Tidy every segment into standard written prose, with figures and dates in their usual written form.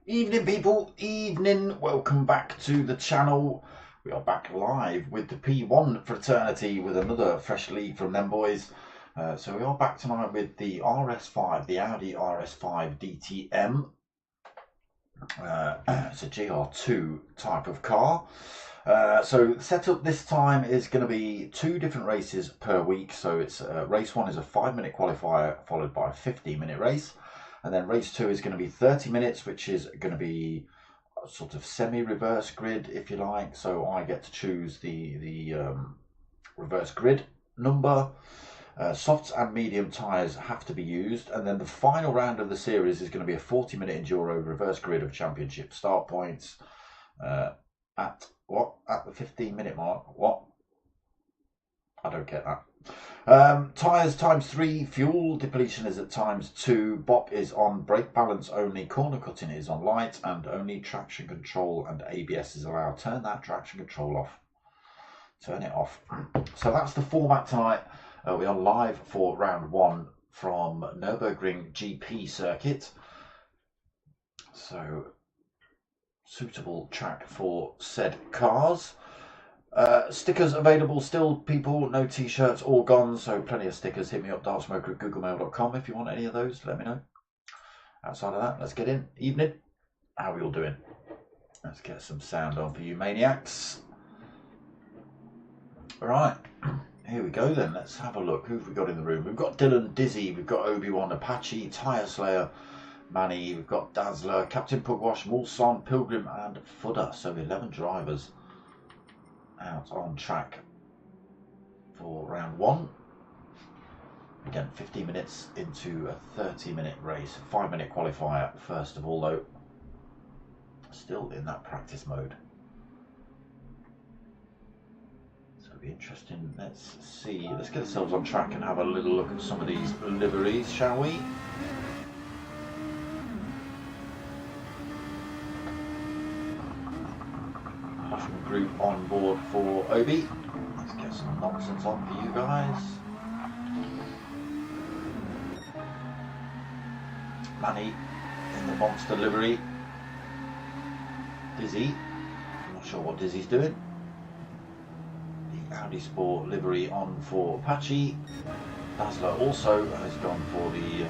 Evening people, evening, welcome back to the channel. We are back live with the P1 fraternity with another fresh lead from them boys. So we are back tonight with the RS5, the Audi RS5 DTM. It's a GR2 type of car. So the setup this time is going to be 2 different races per week. So it's race 1 is a 5-minute qualifier followed by a 15-minute race. And then race 2 is going to be 30 minutes, which is going to be a sort of semi-reverse grid, if you like. So I get to choose the reverse grid number. Softs and medium tyres have to be used. And then the final round of the series is going to be a 40-minute enduro reverse grid of championship start points at the 15-minute mark. What? I don't get that. Tyres ×3, fuel depletion is at ×2, bop is on, brake balance only, corner cutting is on light, and only traction control and ABS is allowed. Turn that traction control off. Turn it off. So that's the format tonight. We are live for round 1 from Nurburgring GP Circuit. So suitable track for said cars. Stickers available still, people. No t-shirts, all gone, so plenty of stickers. Hit me up, darksmoker@googlemail.com if you want any of those. Let me know. Outside of that, let's get in. Evening. How are we all doing? Let's get some sound on for you maniacs. Alright, here we go then. Let's have a look. Who have we got in the room? We've got Dylan, Dizzy, we've got Obi-Wan, Apache, Tyre Slayer, Manny, we've got Dazzler, Captain Pugwash, Mulson, Pilgrim and Fudder. So 11 drivers out on track for round 1. Again, 15 minutes into a 30-minute race. 5-minute qualifier first of all though. Still in that practice mode. So it'll be interesting. Let's see. Let's get ourselves on track and have a little look at some of these liveries, shall we? Group on board for Obi. Let's get some nonsense on for you guys. Manny in the monster livery. Dizzy, I'm not sure what Dizzy's doing. The Audi Sport livery on for Apache. Dazzler also has gone for the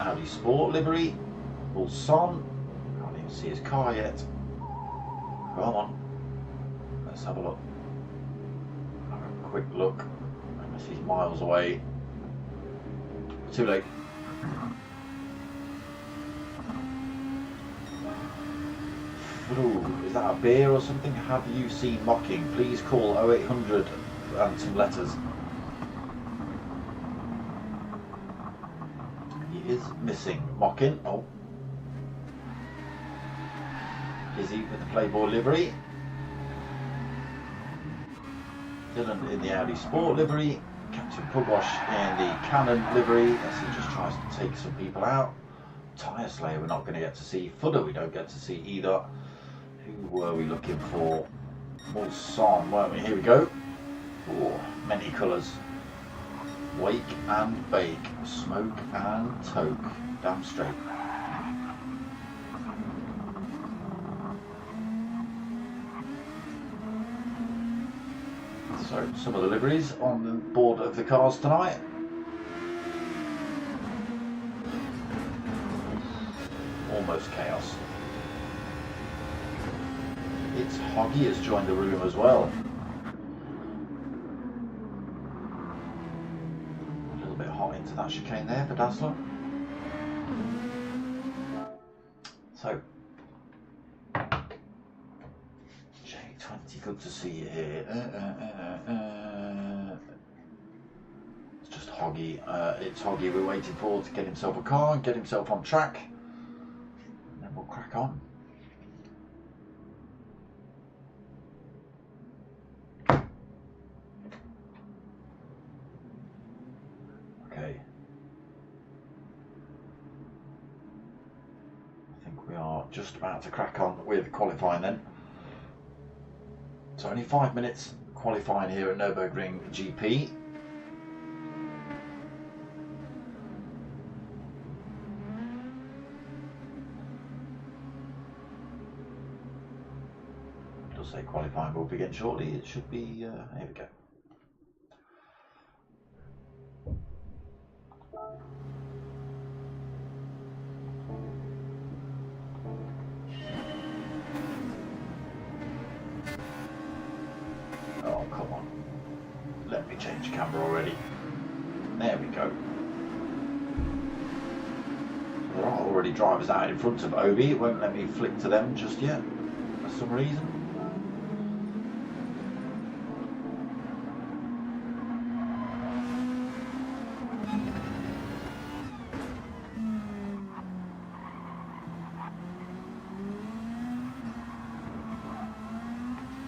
Audi Sport livery. Ulson, can't even see his car yet. Come on, let's have a look. Have a quick look. Unless he's miles away. Too late. Ooh, is that a beer or something? Have you seen Mocking? Please call 0800 and some letters. He is missing Mocking. Oh. Dizzy with the Playboy livery. Dylan in the Audi Sport livery. Captain Pugwash in the Cannon livery as he just tries to take some people out. Tyre Slayer we're not going to get to see. Fudder we don't get to see either. Who were we looking for? Mulson, weren't we? Here we go. Oh, many colours. Wake and bake. Smoke and toke. Damn straight. So some of the liveries on the board of the cars tonight. Almost chaos. It's Hoggy has joined the room as well. into that chicane there for Dazzler. So, J20, good to see you here. It's just Hoggy. It's Hoggy we're waiting for to get himself a car and get himself on track. And then we'll crack on. Okay. I think we are just about to crack on with qualifying then. So only 5 minutes qualifying here at Nurburgring GP. It does say qualifying will begin shortly. It should be, here we go. Oh, come on. Let me change camera already. There we go. There are already drivers out in front of AUDI. It won't let me flick to them just yet, for some reason.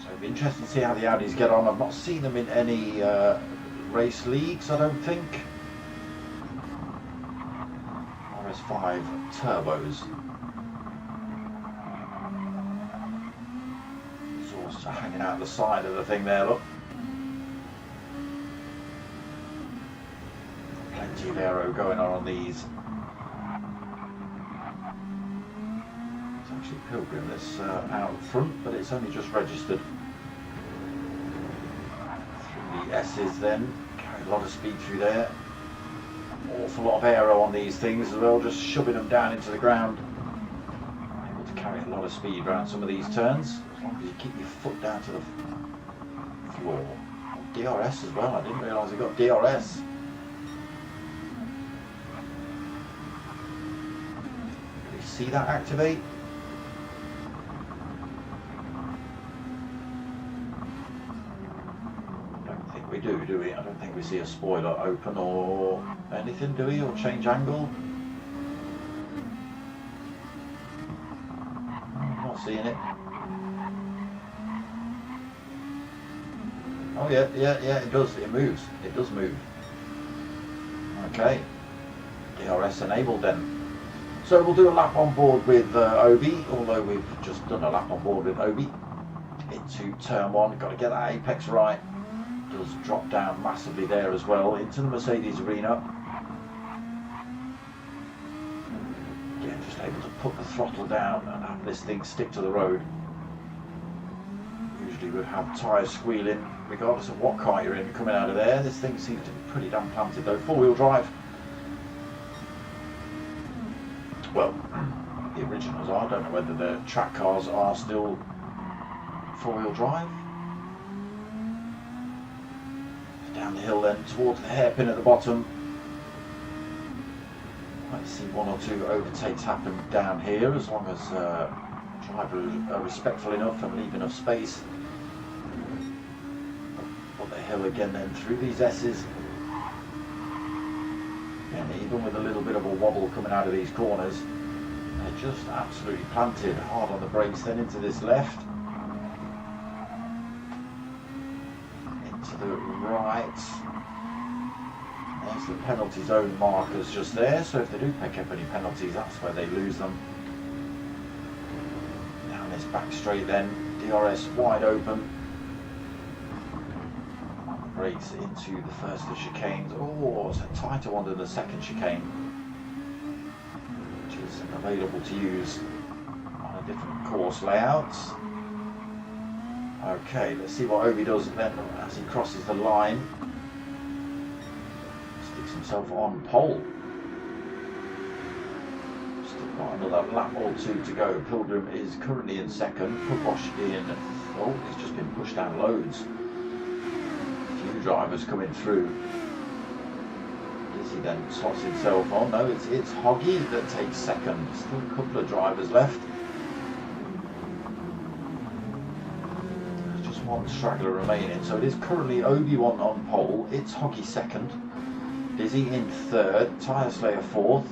It'll be interesting to see how the Audis get on. I've not seen them in any race leagues, I don't think. RS5 turbos. Exhausts are hanging out the side of the thing there, look. Plenty of aero going on these. It's actually Pilgrim that's out front, but it's only just registered. The S's then, carry a lot of speed through there. Awful lot of aero on these things as well, just shoving them down into the ground. Able to carry a lot of speed around some of these turns, as long as you keep your foot down to the floor. DRS as well, I didn't realise I got DRS. Can we see that activate? We do we? I don't think we see a spoiler open or anything, do we? Or change angle? I'm not seeing it. Oh yeah, it does. It moves. It does move. Okay. DRS enabled then. So we'll do a lap on board with AUDI, although we've just done a lap on board with AUDI. Into turn one, got to get that apex right. Does drop down massively there as well into the Mercedes arena. Again, just able to put the throttle down and have this thing stick to the road. Usually we'd have tyres squealing regardless of what car you're in coming out of there. This thing seems to be pretty damn planted though. Four-wheel drive. Well, the originals are. I don't know whether the track cars are still four-wheel drive. Down the hill then towards the hairpin at the bottom. Might see one or two overtakes happen down here as long as drivers are respectful enough and leave enough space. Up the hill again then through these S's. And even with a little bit of a wobble coming out of these corners, they're just absolutely planted. Hard on the brakes then into this left. To the right. There's the penalty zone markers just there, so if they do pick up any penalties, that's where they lose them. Down this back straight then, DRS wide open. Brakes into the first of the chicanes. Oh, it's a tighter one than the second chicane, which is available to use on a different course layout. Okay, let's see what AUDI does then as he crosses the line. Sticks himself on pole. Still got another lap or two to go. Pilgrim is currently in second. Puposh in. Oh, he's just been pushed down loads. A few drivers coming through. Dizzy then slots himself on. No, it's Hoggy that takes second. Still a couple of drivers left. There's just one straggler remaining. So it is currently Obi-Wan on pole. It's Hoggy second. Dizzy in third. Tyre Slayer fourth.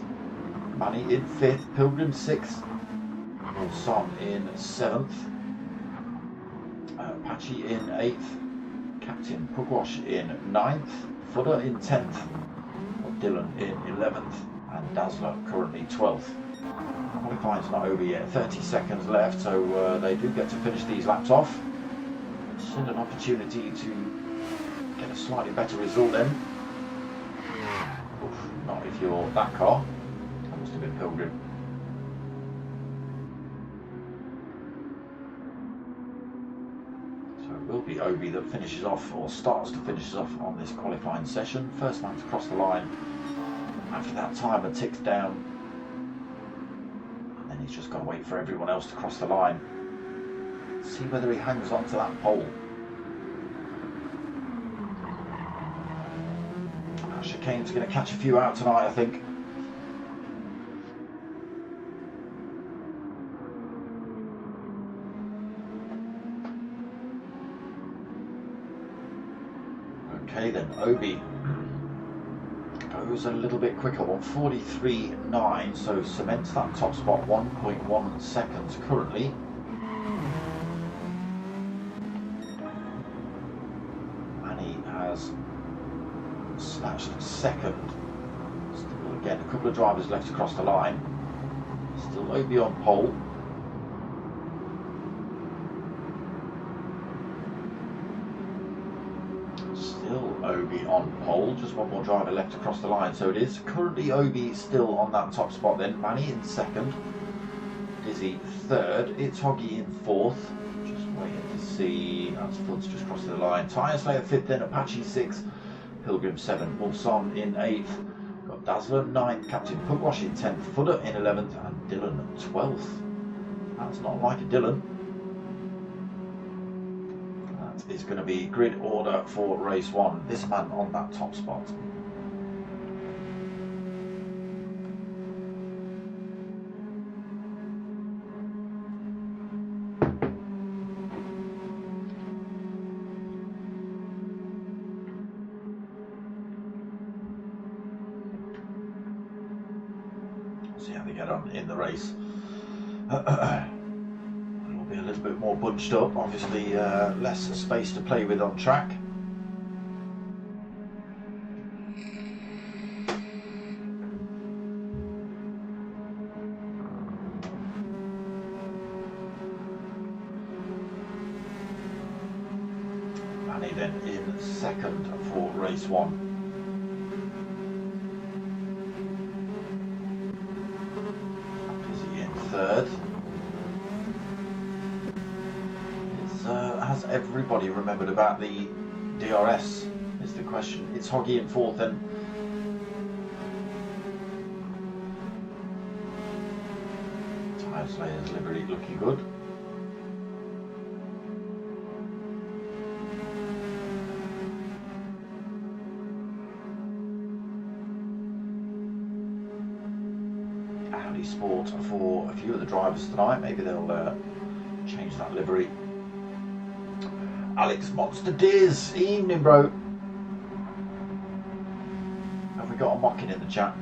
Manny in fifth. Pilgrim sixth. Son in seventh. Apache in eighth. Captain Pugwash in ninth. Footer in 10th. Dylan in 11th. And Dazzler currently 12th. Qualifying's not over yet. 30 seconds left, so they do get to finish these laps off. Still an opportunity to get a slightly better result then. Oof, not if you're that car. That must have been Pilgrim. So it will be Obi that finishes off, or starts to finish off on this qualifying session. First man to cross the line. After that, timer ticks down. And then he's just got to wait for everyone else to cross the line. See whether he hangs on to that pole. Chicane's going to catch a few out tonight, I think. Okay then, Obi goes a little bit quicker, 1:43.9, so cements that top spot, 1.1 seconds currently. Manny has snatched second. Still again, a couple of drivers left to cross the line. Still Obi on pole. Obi on pole, just one more driver left to cross the line, so it is currently Obi still on that top spot then. Manny in second, Dizzy third, it's Hoggy in fourth, just waiting to see, that's Foots just crossing the line. Tyre Slayer fifth then, Apache sixth, Pilgrim seventh, Mulson in eighth, got Dazzler ninth, Captain Pugwash in 10th, Footer in 11th and Dylan 12th. That's not like a Dylan. Is going to be grid order for race one. This man on that top spot. See how they get on in the race. Be a little bit more bunched up, obviously less space to play with on track. Manny then in second for race one. Dizzy in third. Has everybody remembered about the DRS is the question. It's Hoggy in fourth then. Tyre Slayer's livery looking good. AUDI Sport for a few of the drivers tonight. Maybe they'll change that livery. Alex Monster Diz, evening bro. Have we got a mocking in the chat?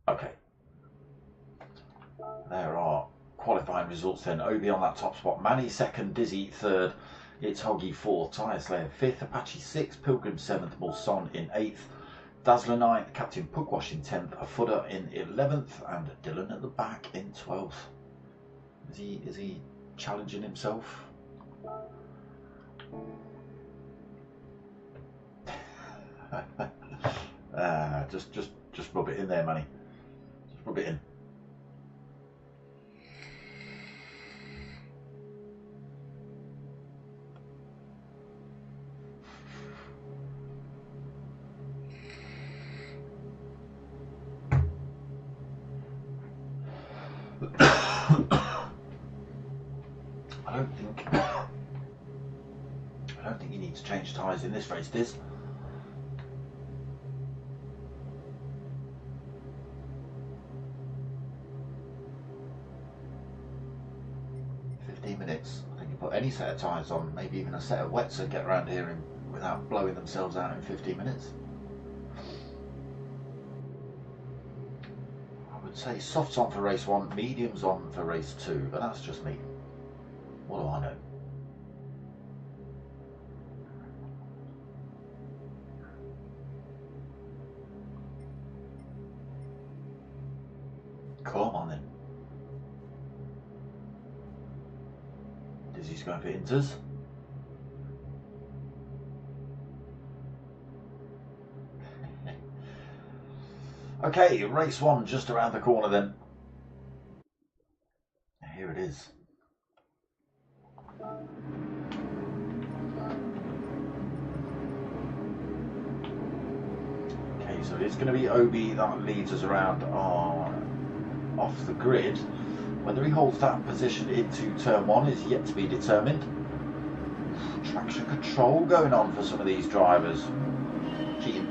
Okay. There are qualifying results then. Obi on that top spot. Manny second, Dizzy third. It's Hoggy fourth, Tyre Slayer fifth, Apache sixth, Pilgrim seventh, Mulson in eighth. Dazzler 9th, Captain Pugwash in 10th, a Footer in 11th, and Dylan at the back in 12th. Is he challenging himself? Just rub it in there, Manny. Just rub it in. I don't think I don't think you need to change tyres in this race, Diz. Minutes. I think you put any set of tyres on, maybe even a set of wets, and get around here without blowing themselves out in 15 minutes. I would say softs on for race 1, mediums on for race 2, but that's just me. What do I know? Come on then. He's going for inters. Okay, race 1 just around the corner then. Here it is. Okay, so it's going to be AUDI that leads us around off the grid. Whether he holds that position into turn 1 is yet to be determined. Traction control going on for some of these drivers. Cheating.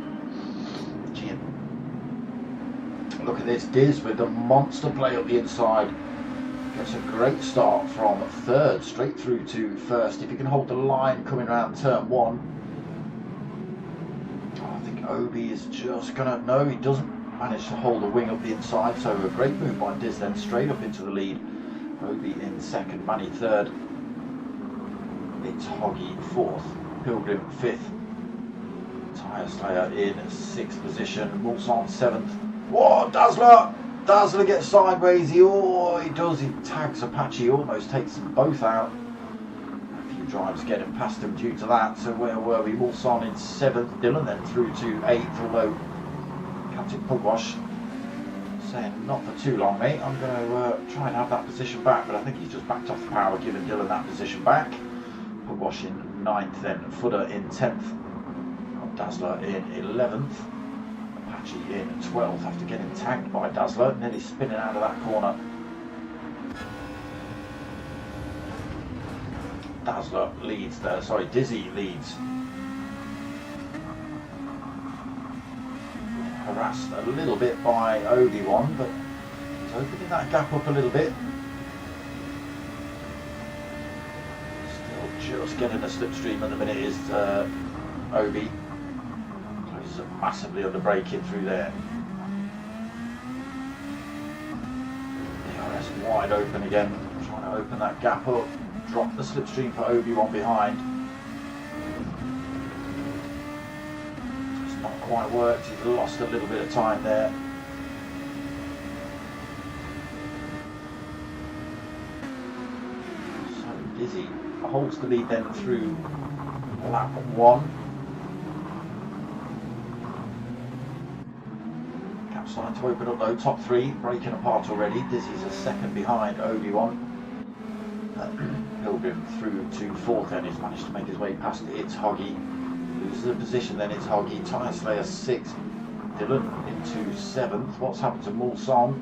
Look at this, Diz with the monster play up the inside. Gets a great start from 3rd straight through to 1st. If he can hold the line coming around turn 1. I think AUDI is just going to... No, he doesn't manage to hold the wing up the inside, so a great move by Diz then, straight up into the lead. AUDI in 2nd, Manny 3rd, it's Hoggy 4th, Pilgrim 5th, Tyre Slayer in 6th position, Mulsanne 7th. Whoa, Dazzler gets sideways, he does, he tags Apache, almost takes them both out. A few drivers getting past him due to that, so where were we? Mulsanne in 7th, Dylan then through to 8th, although Captain Pugwash saying not for too long, mate. I'm going to try and have that position back, but I think he's just backed off the power, giving Dylan that position back. Pugwash in 9th, then Footer in 10th, Dazzler in 11th, Apache in 12th after getting tagged by Dazzler, nearly spinning out of that corner. Dazzler leads there, sorry, Dizzy leads. Harassed a little bit by AUDI one, but he's opening that gap up a little bit. Still just getting a slipstream at the minute is AUDI. Closes up massively under braking through there. DRS wide open again, trying to open that gap up, drop the slipstream for AUDI one behind. Quite worked, he's lost a little bit of time there. So Dizzy holds the lead then through lap 1. Cap's starting to open up though, top 3 breaking apart already. Dizzy's a second behind AUDI one. Pilgrim through to 4th then, he's managed to make his way past It's Hoggy. Loses the position, then it's Hoggy, Tyre Slayer 6th, Dylan into 7th. What's happened to Mulsanne?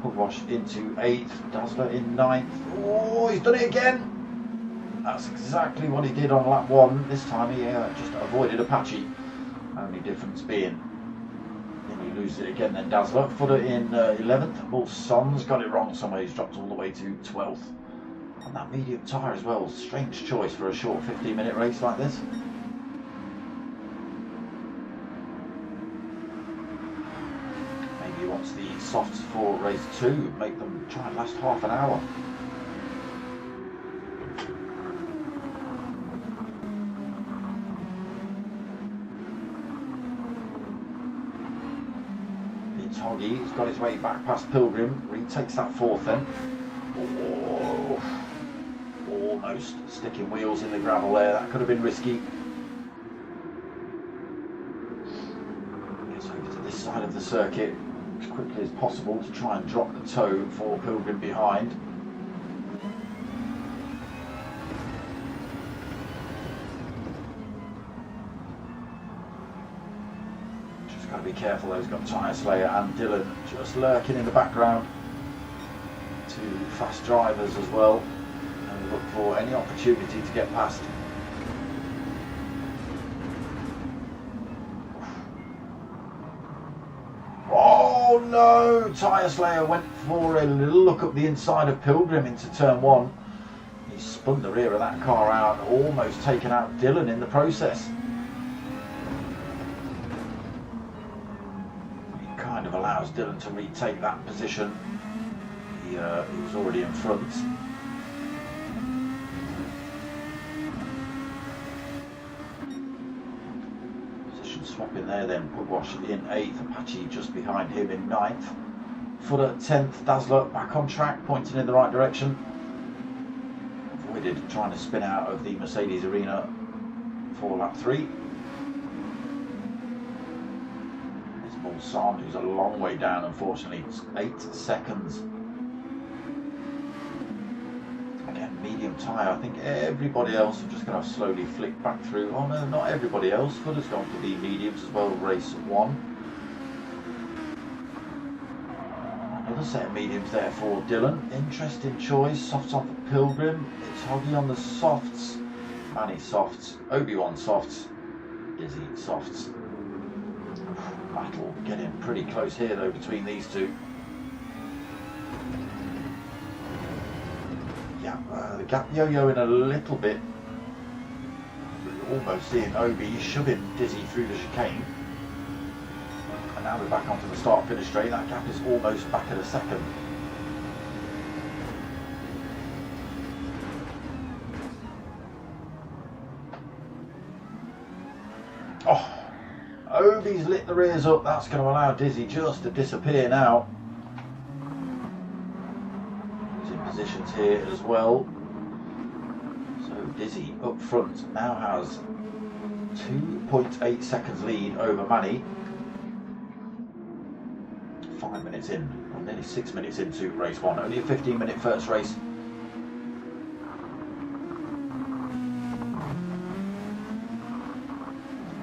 Pugwash into 8th, Dazzler in 9th. Oh, he's done it again! That's exactly what he did on lap 1. This time he just avoided Apache. Only difference being, then he loses it again, then Dazzler. Footer in 11th, Mulsanne's got it wrong somewhere, he's dropped all the way to 12th. And that medium tyre as well, strange choice for a short 15-minute race like this. Wants the softs for race 2, make them try and last half an hour. It's Hoggy, he's got his way back past Pilgrim, retakes that 4th then. Oh, almost sticking wheels in the gravel there, that could have been risky. Gets over to this side of the circuit as quickly as possible to try and drop the toe for Pilgrim behind. Just got to be careful, he's got Tyre Slayer and Dylan just lurking in the background. 2 fast drivers as well, and look for any opportunity to get past. no! Tyre Slayer went for a little look up the inside of Pilgrim into turn 1. He spun the rear of that car out, almost taken out Dylan in the process. He kind of allows Dylan to retake that position. He was already in front. Swapping there then, Pugwash in 8th, Apache just behind him in 9th. Footer 10th, Dazzler back on track, pointing in the right direction. Avoided trying to spin out of the Mercedes arena for lap 3. There's Mulsanne, who's a long way down, unfortunately, 8 seconds. Again, medium tyre. I think everybody else are just going to slowly flick back through. Oh no, not everybody else. Footer's gone for the mediums as well, race 1. Another set of mediums there for Dylan. Interesting choice. Softs on for Pilgrim. It's Hoggy on the softs. Manny softs. Obi-Wan softs. Izzy softs. Battle getting pretty close here though between these two. The gap yo-yoing a little bit. Almost seeing Obi shoving Dizzy through the chicane. And now we're back onto the start-finish straight. That gap is almost back at a second. Oh, Obi's lit the rears up. That's going to allow Dizzy just to disappear now. He's in positions here as well. So Dizzy up front now has 2.8 seconds lead over Manny. 5 minutes in, or nearly 6 minutes into race 1. Only a 15-minute first race.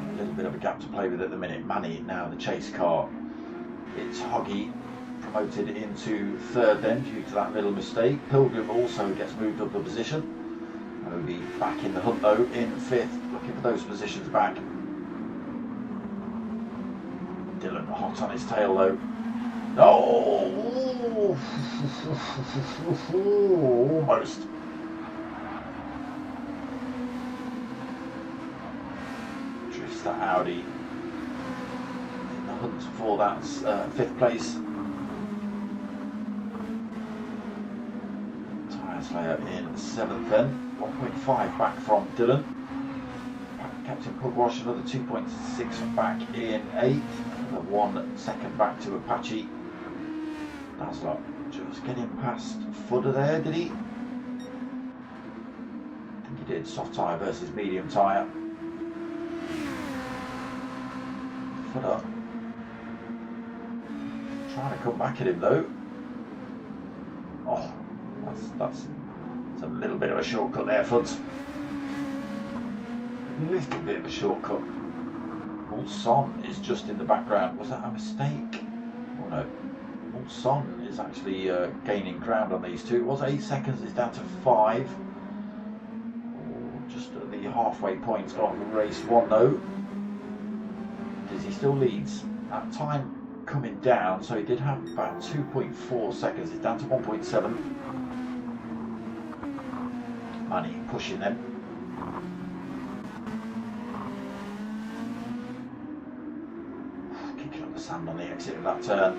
A little bit of a gap to play with at the minute. Manny now the chase car. It's Hoggy promoted into 3rd then due to that little mistake. Pilgrim also gets moved up a position. Obi back in the hunt though in 5th, looking for those positions back. Dylan hot on his tail though. Oh, almost. Drifts that Audi in the hunt for that 5th place. Tyre Slayer in 7th then. 1.5 back from Dylan. Captain Pugwash another 2.6 back in 8th. Another 1 second back to Apache. Dazzler just getting past Footer there, did he? I think he did. Soft tyre versus medium tyre. Footer trying to come back at him though. Oh, that's a little bit of a shortcut there, Foots. A little bit of a shortcut. Mulsanne is just in the background. Was that a mistake? Oh no. Mulsanne is actually gaining ground on these two. It was 8 seconds, it's down to 5. Oh, just at the halfway point of race 1 though. Dizzy still leads. At time coming down, so he did have about 2.4 seconds. It's down to 1.7. Manny pushing them. Kicking up the sand on the exit of that turn.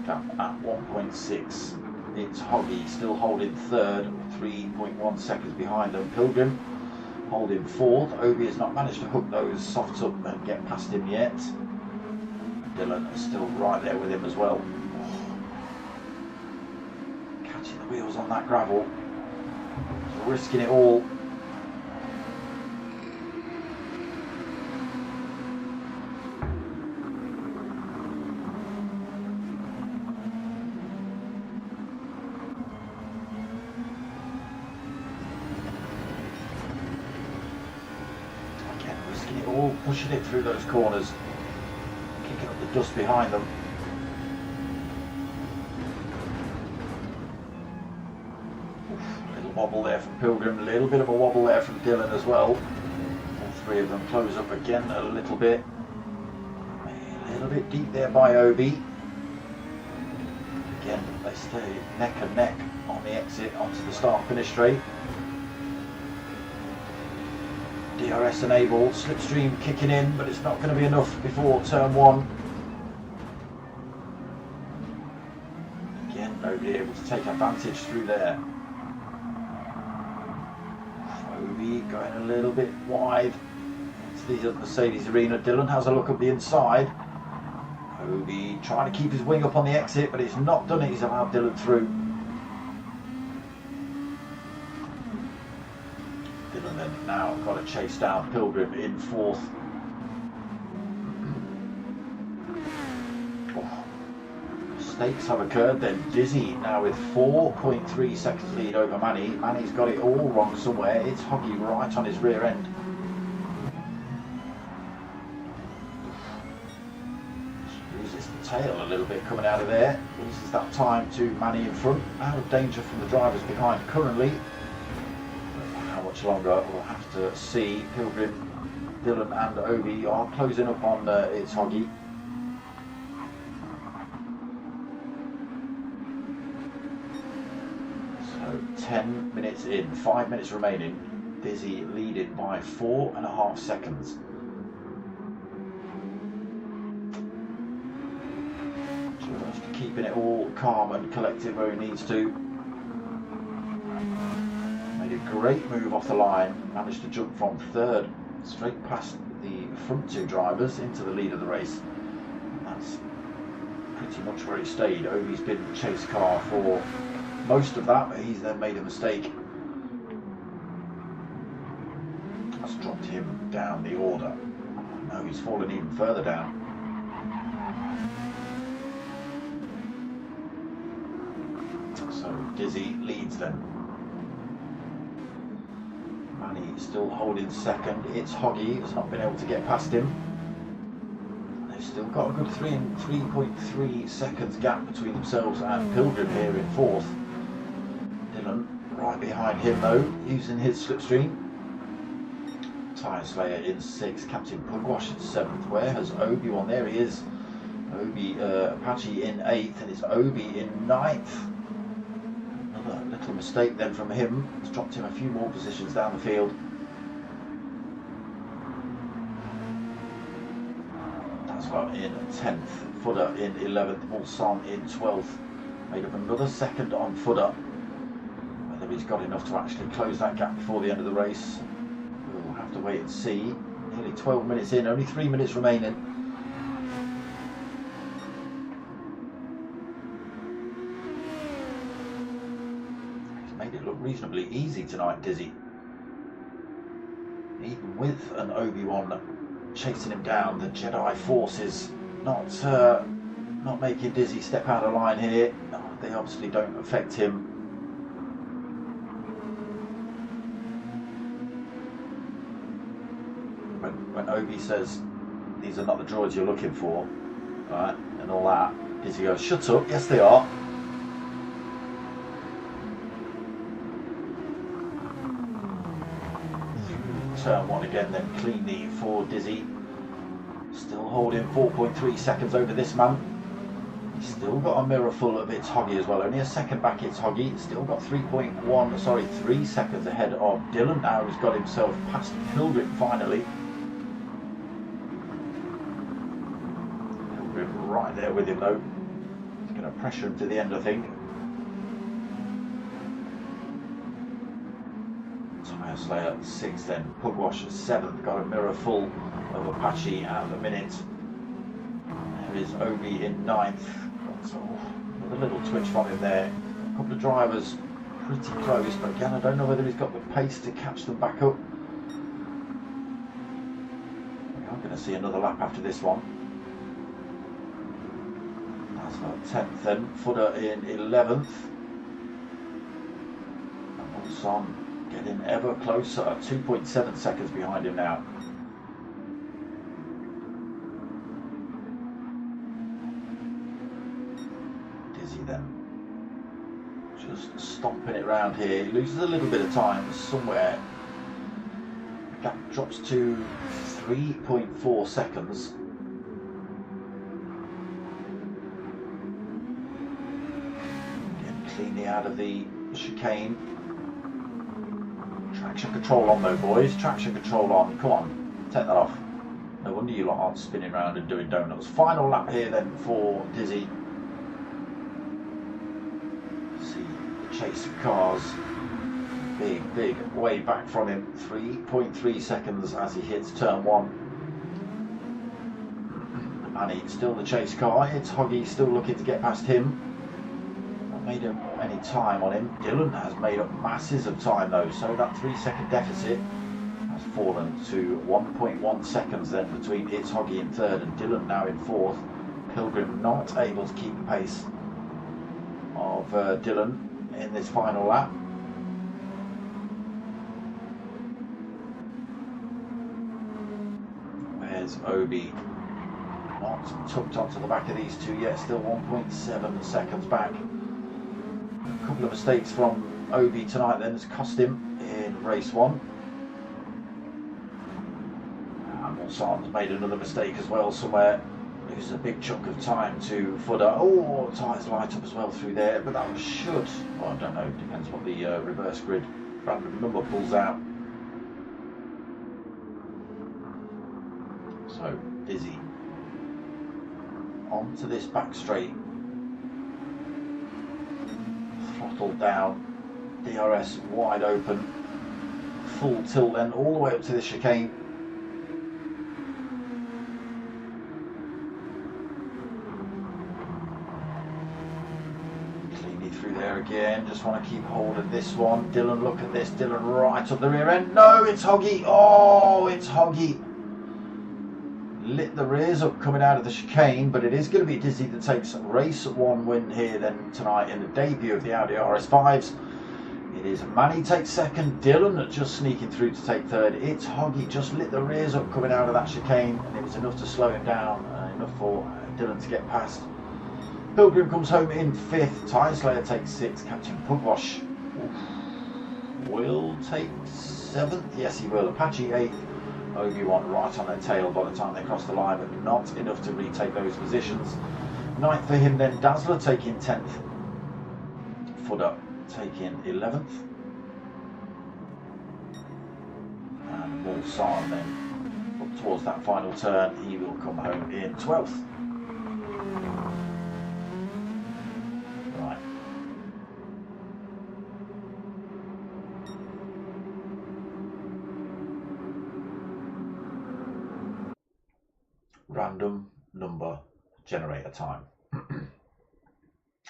Gap at 1.6. It's Hoggy still holding 3rd, 3.1 seconds behind them. Pilgrim holding 4th. Obi has not managed to hook those softs up and get past him yet. Dylan is still right there with him as well. Catching the wheels on that gravel. Risking it all. Pushing it through those corners, kicking up the dust behind them. Little wobble there from Pilgrim, a little bit of a wobble there from Dylan as well. All 3 of them close up again a little bit. A little bit deep there by AUDI. Again, they stay neck and neck on the exit onto the start-finish straight. DRS enabled, slipstream kicking in, but it's not going to be enough before turn 1. Again, nobody able to take advantage through there. AUDI going a little bit wide into the Mercedes arena. Dylan has a look up the inside. AUDI trying to keep his wing up on the exit, but he's not done it. He's allowed Dylan through. Dylan then now got to chase down Pilgrim in 4th. Mistakes have occurred then. Dizzy now with 4.3 seconds lead over Manny. Manny's got it all wrong somewhere. It's Hoggy right on his rear end. Loses the tail a little bit coming out of there. Loses that time to Manny in front. Out of danger from the drivers behind currently. But how much longer we'll have to see. Pilgrim, Dylan and AUDI are closing up on it's Hoggy. So 10 minutes in, 5 minutes remaining. Dizzy leading by 4.5 seconds. Just keeping it all calm and collected where he needs to. Made a great move off the line, managed to jump from 3rd straight past the front 2 drivers into the lead of the race. And that's pretty much where he stayed. AUDI's been chase car for most of that, but he's then made a mistake. That's dropped him down the order. No, he's fallen even further down. So Dizzy leads then. Manny still holding 2nd. It's Hoggy has not been able to get past him. They've still got a good 3.3 seconds gap between themselves and Pilgrim here in 4th. Dylan right behind him though, using his slipstream. Tyre Slayer in 6th, Captain Pugwash in 7th. Where has AUDI won? There he is. Apache in 8th, and it's AUDI in 9th. Another little mistake then from him. It's dropped him a few more positions down the field. That's got in 10th. Footer in 11th. Mulson in 12th. Made up another 2nd on Footer. Whether he's got enough to actually close that gap before the end of the race, we'll have to wait and see. Nearly 12 minutes in, only 3 minutes remaining. He's made it look reasonably easy tonight, Dizzy. Even with an Obi-Wan chasing him down, the Jedi forces not making Dizzy step out of line here. No, they obviously don't affect him. When Obi says these are not the droids you're looking for, right, and all that, Dizzy goes, shut up, yes they are. Turn 1 again then cleanly for Dizzy. Still holding 4.3 seconds over this man. He's still got a mirror full of It's Hoggy as well. Only a 2nd back It's Hoggy. Still got 3 seconds ahead of Dylan. Now he's got himself past Pilgrim finally. Pilgrim right there with him though. He's going to pressure him to the end, I think. Tyre Slayer 6th then. Pugwash 7th. Got a mirror full of Apache at the minute. There is AUDI in 9th. With a little twitch from him there. A couple of drivers pretty close, but again I don't know whether he's got the pace to catch them back up. We are going to see another lap after this one. That's about 10th then. Footer in 11th. And Mulson getting ever closer, 2.7 seconds behind him now. Dizzy then, just stomping it round here. He loses a little bit of time somewhere. The gap drops to 3.4 seconds. slightly out of the chicane. Traction control on though, boys. Traction control on. Come on, take that off. No wonder you lot aren't spinning around and doing donuts. Final lap here then for Dizzy. See the chase of cars. Big way back from him. 3.3 seconds as he hits turn 1. And it's still the chase car. It's Hoggy still looking to get past him. Not made up any time on him. Dylan has made up masses of time though, so that 3-second deficit has fallen to 1.1 seconds then between It's Hoggy in third and Dylan now in fourth. Pilgrim not able to keep the pace of Dylan in this final lap. Where's Obi? Not tucked onto the back of these two yet, still 1.7 seconds back. A couple of mistakes from Obi tonight then has cost him in race 1. Mulsanne's made another mistake as well somewhere. Loses a big chunk of time to footer. Oh, tyres light up as well through there, but that should, well, I don't know, depends what the reverse grid random number pulls out. So, Dizzy onto this back straight. Throttle down. DRS wide open. Full tilt then all the way up to the chicane. Through there again, just want to keep hold of this one. Dylan, look at this. Dylan right up the rear end. No, it's Hoggy. Oh, it's Hoggy. Lit the rears up coming out of the chicane, but it is going to be Dizzy that takes race 1 win here then tonight in the debut of the Audi RS5s. It is Manny takes second. Dylan just sneaking through to take third. It's Hoggy just lit the rears up coming out of that chicane, and it was enough to slow him down, enough for Dylan to get past. Pilgrim comes home in 5th, Tyre Slayer takes 6th, Captain Pugwash will take 7th, yes he will, Apache 8th, Obi-Wan right on their tail by the time they cross the line, but not enough to retake those positions. 9th for him then, Dazzler taking 10th, Footer taking 11th, and Mulsanne then up towards that final turn, he will come home in 12th. Random number generator time.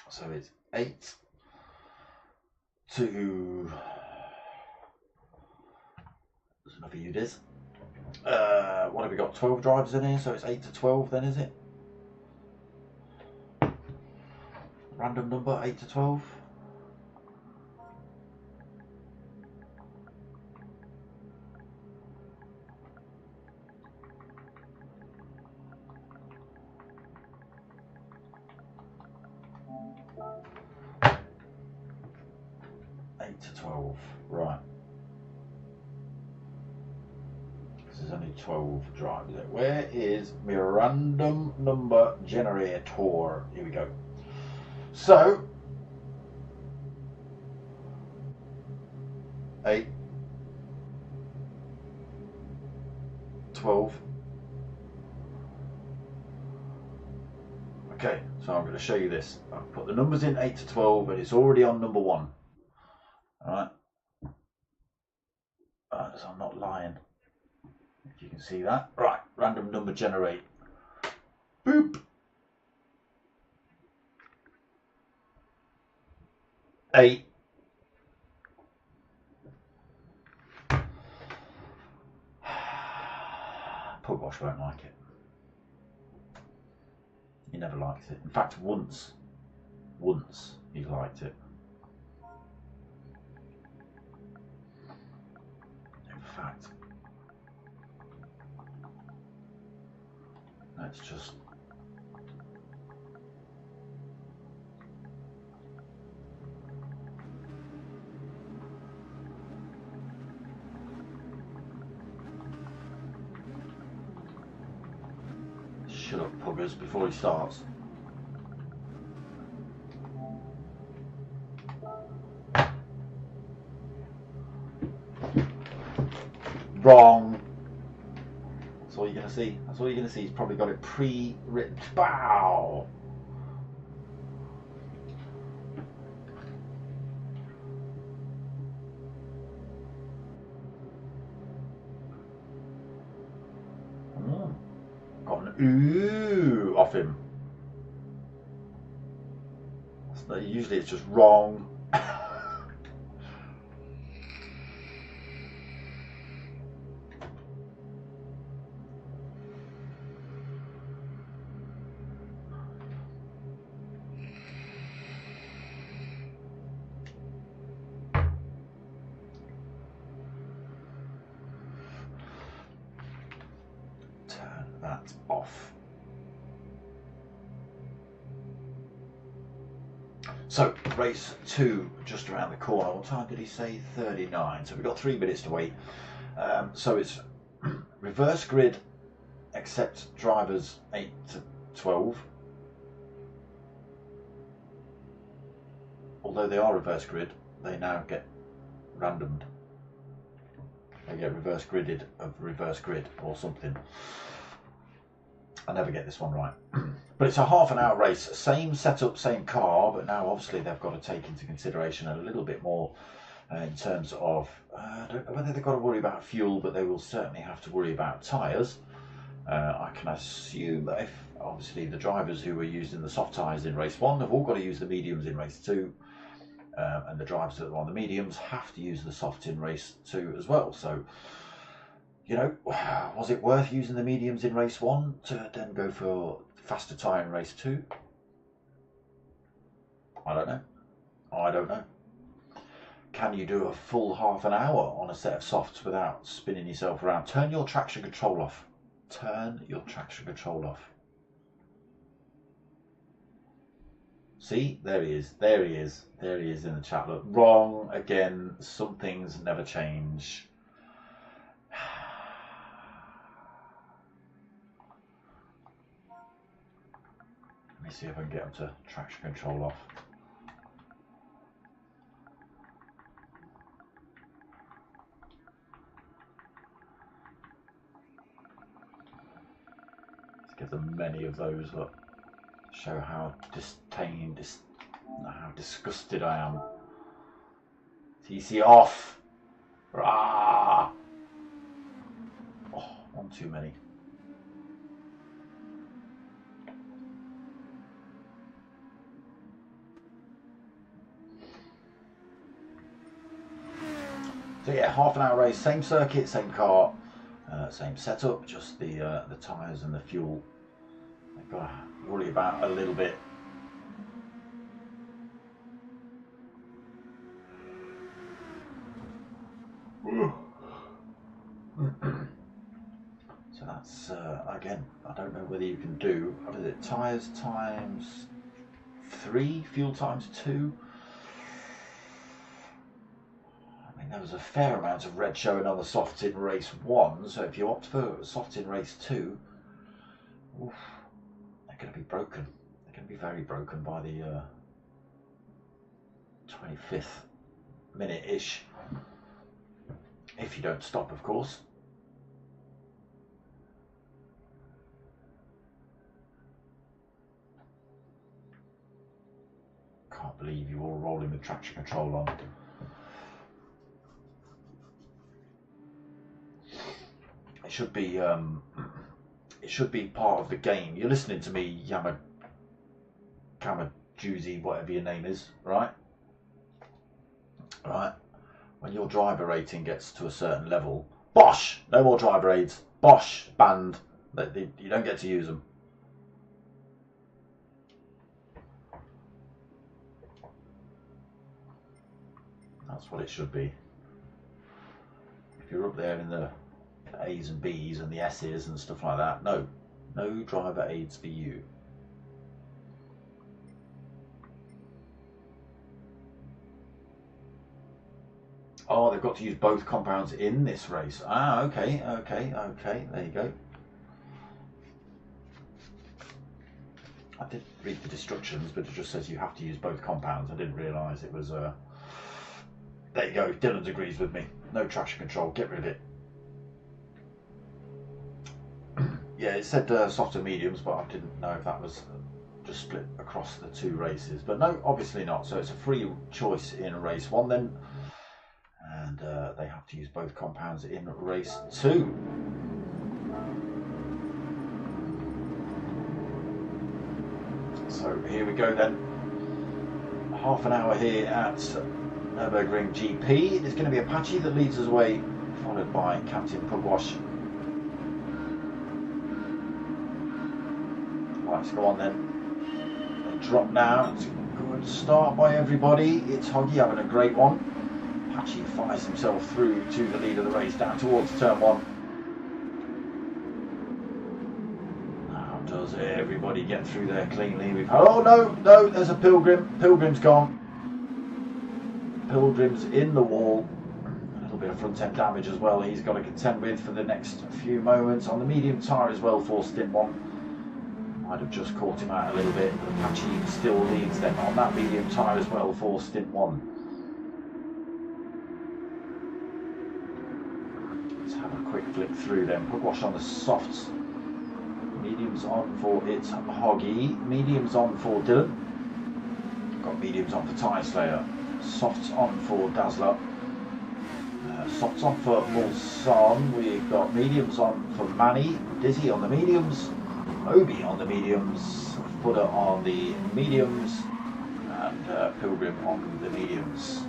So it's 8 to, there's enough AUDIs. What have we got, 12 drivers in here, so it's 8 to 12 then, is it? Random number, 8 to 12. To 12, right. This is only 12 drivers. Where is my random number generator? Here we go. So 8, 12. Okay, so I'm going to show you this. I've put the numbers in 8 to 12, but it's already on number 1. Alright, so I'm not lying, if you can see that. Right, random number generate. Boop. 8. Pugwash won't like it. He never likes it. In fact, once he liked it. Fact. Let's just shut up, Puggers, before he starts. Wrong. That's all you're going to see. That's all you're going to see. He's probably got it pre-written. Bow. Got an ooh off him. Usually it's just wrong. Turn that off. So, race 2 just around the corner. What time did he say? 39. So we've got 3 minutes to wait. So it's reverse grid, except drivers 8 to 12. Although they are reverse grid, they now get randomed. They get reverse gridded of reverse grid or something. I never get this one right. But it's a half an hour race. Same setup, same car, but now obviously they've got to take into consideration a little bit more in terms of, I don't know whether they've got to worry about fuel, but they will certainly have to worry about tyres. I can assume that if obviously the drivers who were using the soft tyres in race 1 have all got to use the mediums in race 2, and the drivers that are on the mediums have to use the soft in race 2 as well. So, you know, was it worth using the mediums in race 1 to then go for faster tyre in race 2? I don't know. I don't know. Can you do a full half an hour on a set of softs without spinning yourself around? Turn your traction control off. Turn your traction control off. See, there he is. There he is. There he is in the chat. Look, wrong again. Some things never change. Let me see if I can get him to traction control off. Let's give them many of those. Look, show how how disgusted I am. TC off. Rah! Oh, one too many. So yeah, half an hour race, same circuit, same car, same setup, just the tyres and the fuel they've got to worry about a little bit. So that's, again, I don't know whether you can do, what is it, tyres times 3, fuel times 2. There was a fair amount of red showing on the softs in race 1, so if you opt for softs in race 2, oof, they're going to be broken. They're going to be very broken by the 25th minute-ish, if you don't stop, of course. Can't believe you're all rolling with traction control on. It should be part of the game. You're listening to me, Kamajuzi, whatever your name is, right? Right. When your driver rating gets to a certain level, bosh! No more driver aids. Bosh! Banned. You don't get to use them. That's what it should be. If you're up there in the A's and B's and the S's and stuff like that, no driver aids for you. Oh, they've got to use both compounds in this race. Ah, okay, there you go. I did read the instructions, but it just says you have to use both compounds. I didn't realise it was there you go, Dylan agrees with me. No traction control, get rid of it. Yeah, it said soft and mediums, but I didn't know if that was just split across the 2 races. But no, obviously not. So it's a free choice in race 1 then. And they have to use both compounds in race 2. So here we go then. Half an hour here at Nurburgring GP. It's going to be Apache that leads us away, followed by Captain Pugwash. Let's go on then. They drop now. It's a good start by everybody. It's Hoggy having a great one. Apache fires himself through to the lead of the race down towards turn 1. Now does everybody get through there cleanly? We've had, oh no, there's a Pilgrim. Pilgrim's gone. Pilgrim's in the wall. A little bit of front end damage as well. He's got to contend with for the next few moments on the medium tyre as well for stint 1. Might have just caught him out a little bit. Apache still leads them on that medium tyre as well for stint 1. Let's have a quick flick through them. Pugwash on the softs. Mediums on for it's Hoggy. Mediums on for Dylan. Got mediums on for Tyre Slayer. Softs on for Dazzler. Softs on for Mulson. We've got mediums on for Manny. Dizzy on the mediums. Obi on the mediums, Footer on the mediums, and Pilgrim on the mediums.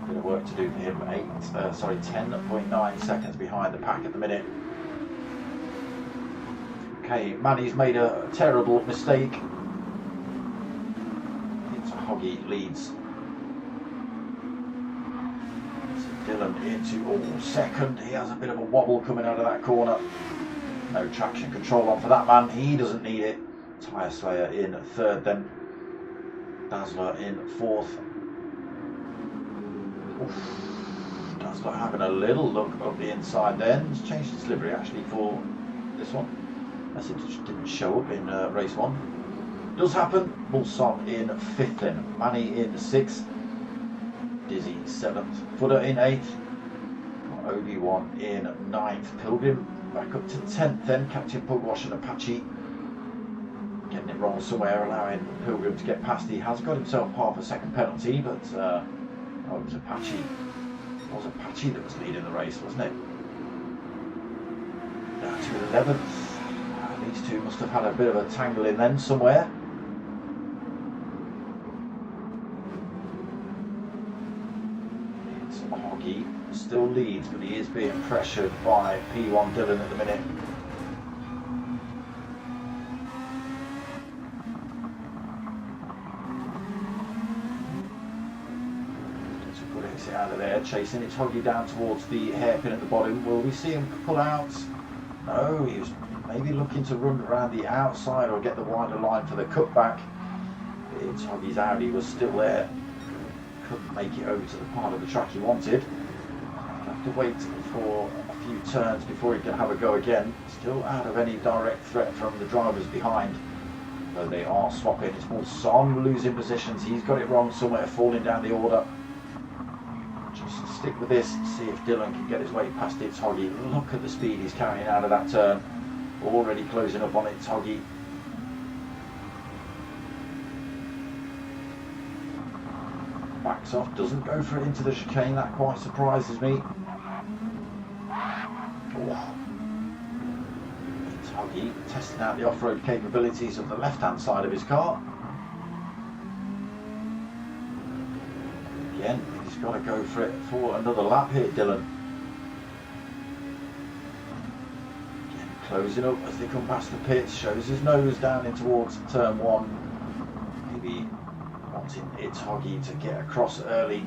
Bit of work to do for him. 10.9 seconds behind the pack at the minute. Okay, Manny's made a terrible mistake. It's Hoggy leads. So Dylan into second. He has a bit of a wobble coming out of that corner. No traction control on for that man, he doesn't need it. Tyre Slayer in 3rd then. Dazzler in 4th. Oof. Dazzler having a little look up the inside then. He's changed his livery actually for this one. Unless it just didn't show up in race 1. Does happen. Mulson in 5th then. Manny in 6th. Dizzy 7th. Footer in 8th. Obi-Wan in 9th. Pilgrim back up to 10th then. Captain Pugwash and Apache getting it wrong somewhere, allowing Pilgrim to get past. He has got himself half a second penalty, but it was Apache. It was Apache that was leading the race, wasn't it? Down to 11th. These two must have had a bit of a tangle in then somewhere. It's Hoggy. Still leads, but he is being pressured by P1 Dylan at the minute. It's a good exit out of there, chasing. It's Hoggy down towards the hairpin at the bottom. Will we see him pull out? No, he was maybe looking to run around the outside or get the wider line for the cutback. It's Hoggy's Audi was still there. Couldn't make it over to the part of the track he wanted. To wait for a few turns before he can have a go again. Still out of any direct threat from the drivers behind, though they are swapping. It's Mulson losing positions. He's got it wrong somewhere, falling down the order. Just stick with this, see if Dylan can get his way past It's Hoggy. Look at the speed he's carrying out of that turn. Already closing up on It's Hoggy. Backs off, doesn't go for it into the chicane. That quite surprises me. It's Hoggy testing out the off-road capabilities of the left-hand side of his car. Again, he's got to go for it for another lap here, Dylan. Again, closing up as they come past the pits, shows his nose down in towards turn 1. Maybe wanting It's Hoggy to get across early.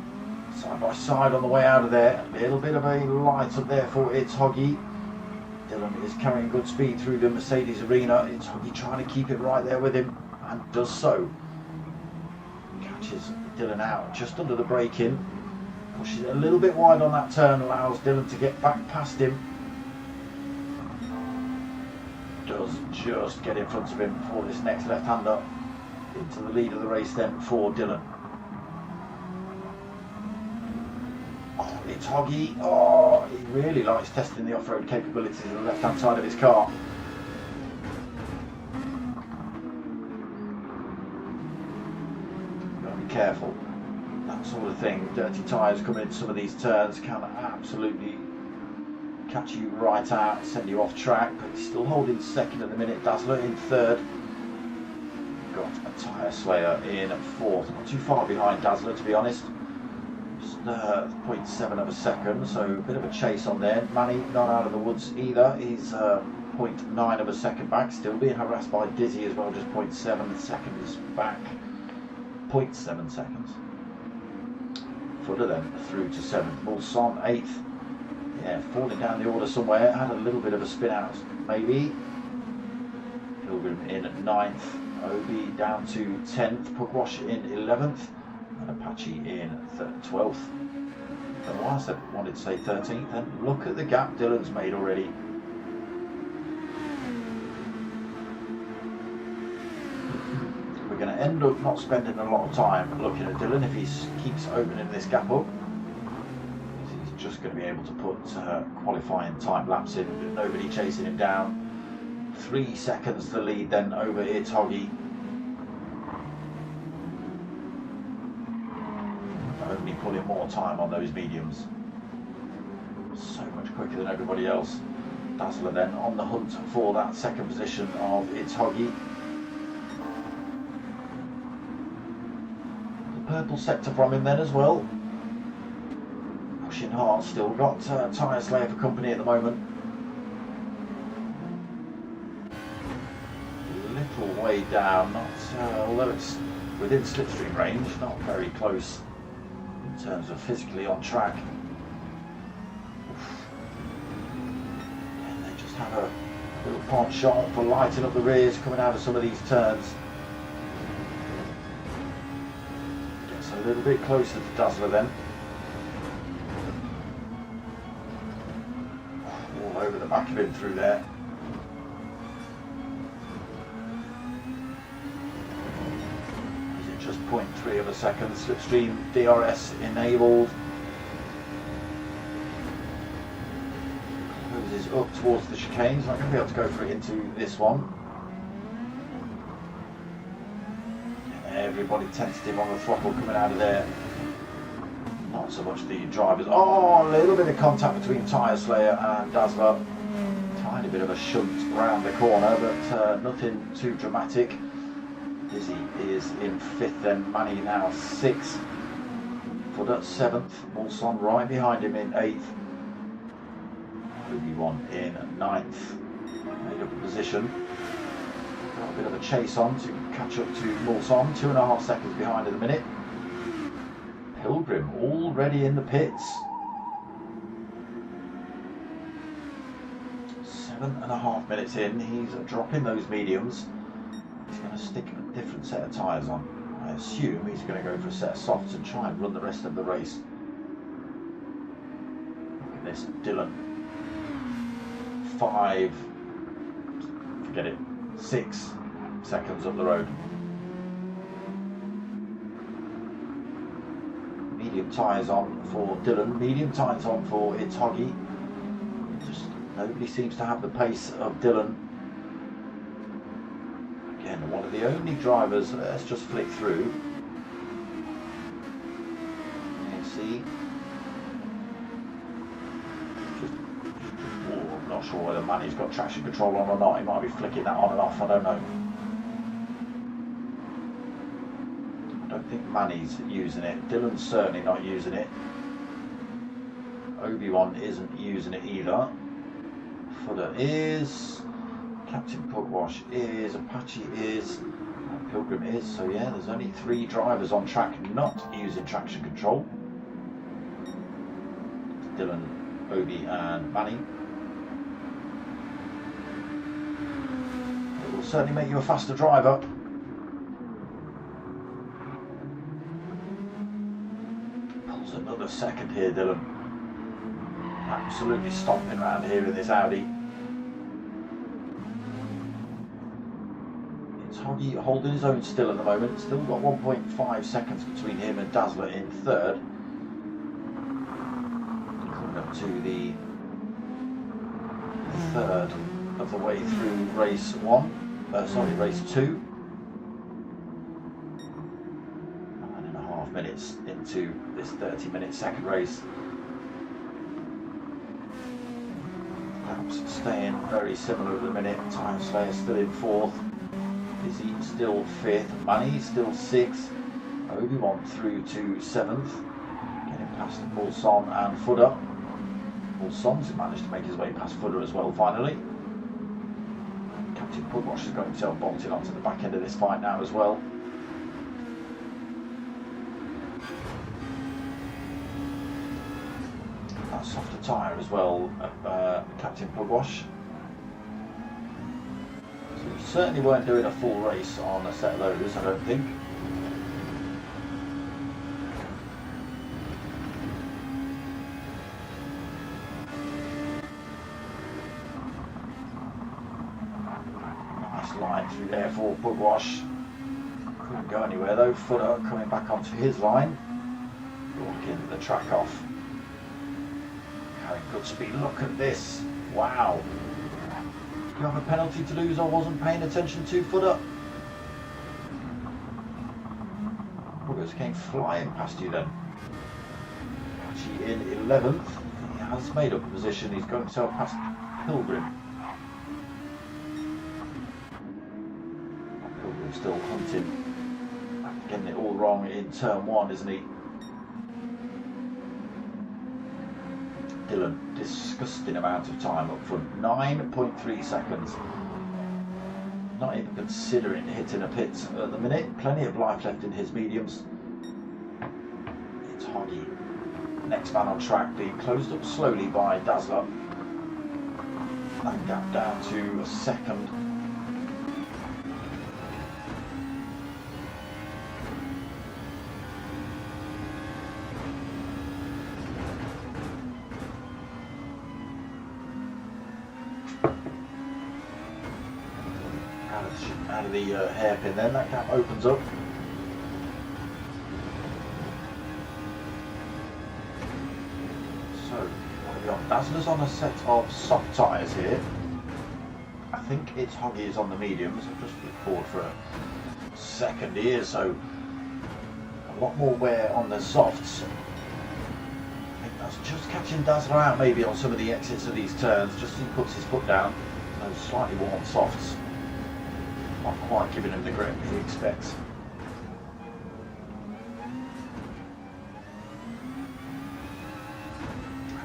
Side by side on the way out of there. A little bit of a light up there for It's Hoggy. Dylan is carrying good speed through the Mercedes arena. It's Hoggy trying to keep it right there with him, and does so. Catches Dylan out just under the brake in. Pushes it a little bit wide on that turn, allows Dylan to get back past him. Does just get in front of him for this next left-hander. Into the lead of the race then for Dylan. It's Hoggy. Oh, he really likes testing the off-road capabilities of the left-hand side of his car. careful. That sort of thing. Dirty tyres coming into some of these turns can absolutely catch you right out, send you off track, but he's still holding second at the minute. Dazzler in third. Got a tyre slayer in fourth. Not too far behind Dazzler, to be honest. Just 0.7 of a second, so a bit of a chase on there. Manny not out of the woods either. He's 0.9 of a second back, still being harassed by Dizzy as well, just 0.7 seconds back. 0.7 seconds. Footer then through to 7th. Mulson 8th. Yeah, falling down the order somewhere. Had a little bit of a spin out, maybe. Pilgrim in 9th. Obi down to 10th. Pugwash in 11th. And Apache in 12th. I don't know why I wanted to say 13th. And look at the gap Dylan's made already. We're going to end up not spending a lot of time looking at Dylan if he keeps opening this gap up. He's just going to be able to put qualifying time lapse in with nobody chasing him down. 3 seconds the lead then over Itoggy. Only pulling more time on those mediums. So much quicker than everybody else. Dazzler then on the hunt for that second position of Itoggy. Purple sector from him then as well. Pushing hard, still got tyre slayer for company at the moment. A little way down, not although it's within slipstream range, not very close in terms of physically on track. And they just have a little penchant for lighting up the rears coming out of some of these turns. A little bit closer to Dazzler then. All over the back of him through there. Is it just 0.3 of a second? Slipstream DRS enabled. Closes up towards the chicanes. Not going to be able to go for it into this one. Everybody tentative on the throttle coming out of there. Not so much the drivers. Oh, a little bit of contact between Tyre Slayer and Dazzler. Tiny bit of a shunt round the corner, but nothing too dramatic. Dizzy is in 5th then. Manny now 6th. Footer 7th. Mulson right behind him in 8th. Obi-Wan in 9th. Made up a position. Got a bit of a chase on to catch up to Mulson, 2.5 seconds behind at the minute. Pilgrim already in the pits. 7.5 minutes in, he's dropping those mediums. He's going to stick a different set of tyres on. I assume he's going to go for a set of softs and try and run the rest of the race. Look at this, Dylan. 5, forget it, 6 seconds up the road. Medium tyres on for Dylan, medium tyres on for Itoggy. Just nobody seems to have the pace of Dylan. Again, one of the only drivers, let's just flick through. You see, I'm not sure whether Manny's got traction control on or not. He might be flicking that on and off, I don't know. I don't think Manny's using it. Dylan's certainly not using it. Obi-Wan isn't using it either. Footer is. Captain Pugwash is. Apache is. And Pilgrim is. So yeah, there's only 3 drivers on track not using traction control. Dylan, Obi and Manny. It will certainly make you a faster driver. Pulls another second here, Dylan. Absolutely stomping around here in this Audi. It's Hoggy holding his own still at the moment. Still got 1.5 seconds between him and Dazzler in 3rd. Coming up to the 3rd of the way through race 1. Race 2. 9.5 into this 30-minute second race. Laps staying very similar at the minute. Time Slayer still in 4th. Dizzy still 5th. Money still 6th. Obi-Wan through to 7th. Getting past Mulson and Footer. Mulson's managed to make his way past Footer as well finally. Captain Pugwash has got himself bolted onto the back end of this fight now as well. That softer tyre as well, Captain Pugwash. So we certainly weren't doing a full race on a set of those, I don't think. Line through there for Pugwash. Couldn't go anywhere though. Footer coming back onto his line, blocking the track off. Carrying good speed. Look at this. Wow. Do you have a penalty to lose? I wasn't paying attention to Footer. Buggers came flying past you then. Actually in 11th. He has made up a position. He's got himself past Pilgrim. Still hunting, getting it all wrong in turn 1, isn't he? Dylan, disgusting amount of time up front, 9.3 seconds. Not even considering hitting a pit at the minute. Plenty of life left in his mediums. It's Hoggy, next man on track, being closed up slowly by Dazzler. That gap down to a 2nd. Out of the hairpin then, that gap opens up. So, what have we got? Dazzler's on a set of soft tyres here. I think it's Hoggy's on the mediums. I'll just record for a second here, so a lot more wear on the softs. I think that's just catching Dazzler out maybe on some of the exits of these turns, just as he puts his foot down. Those slightly worn softs. Not quite giving him the grip he expects.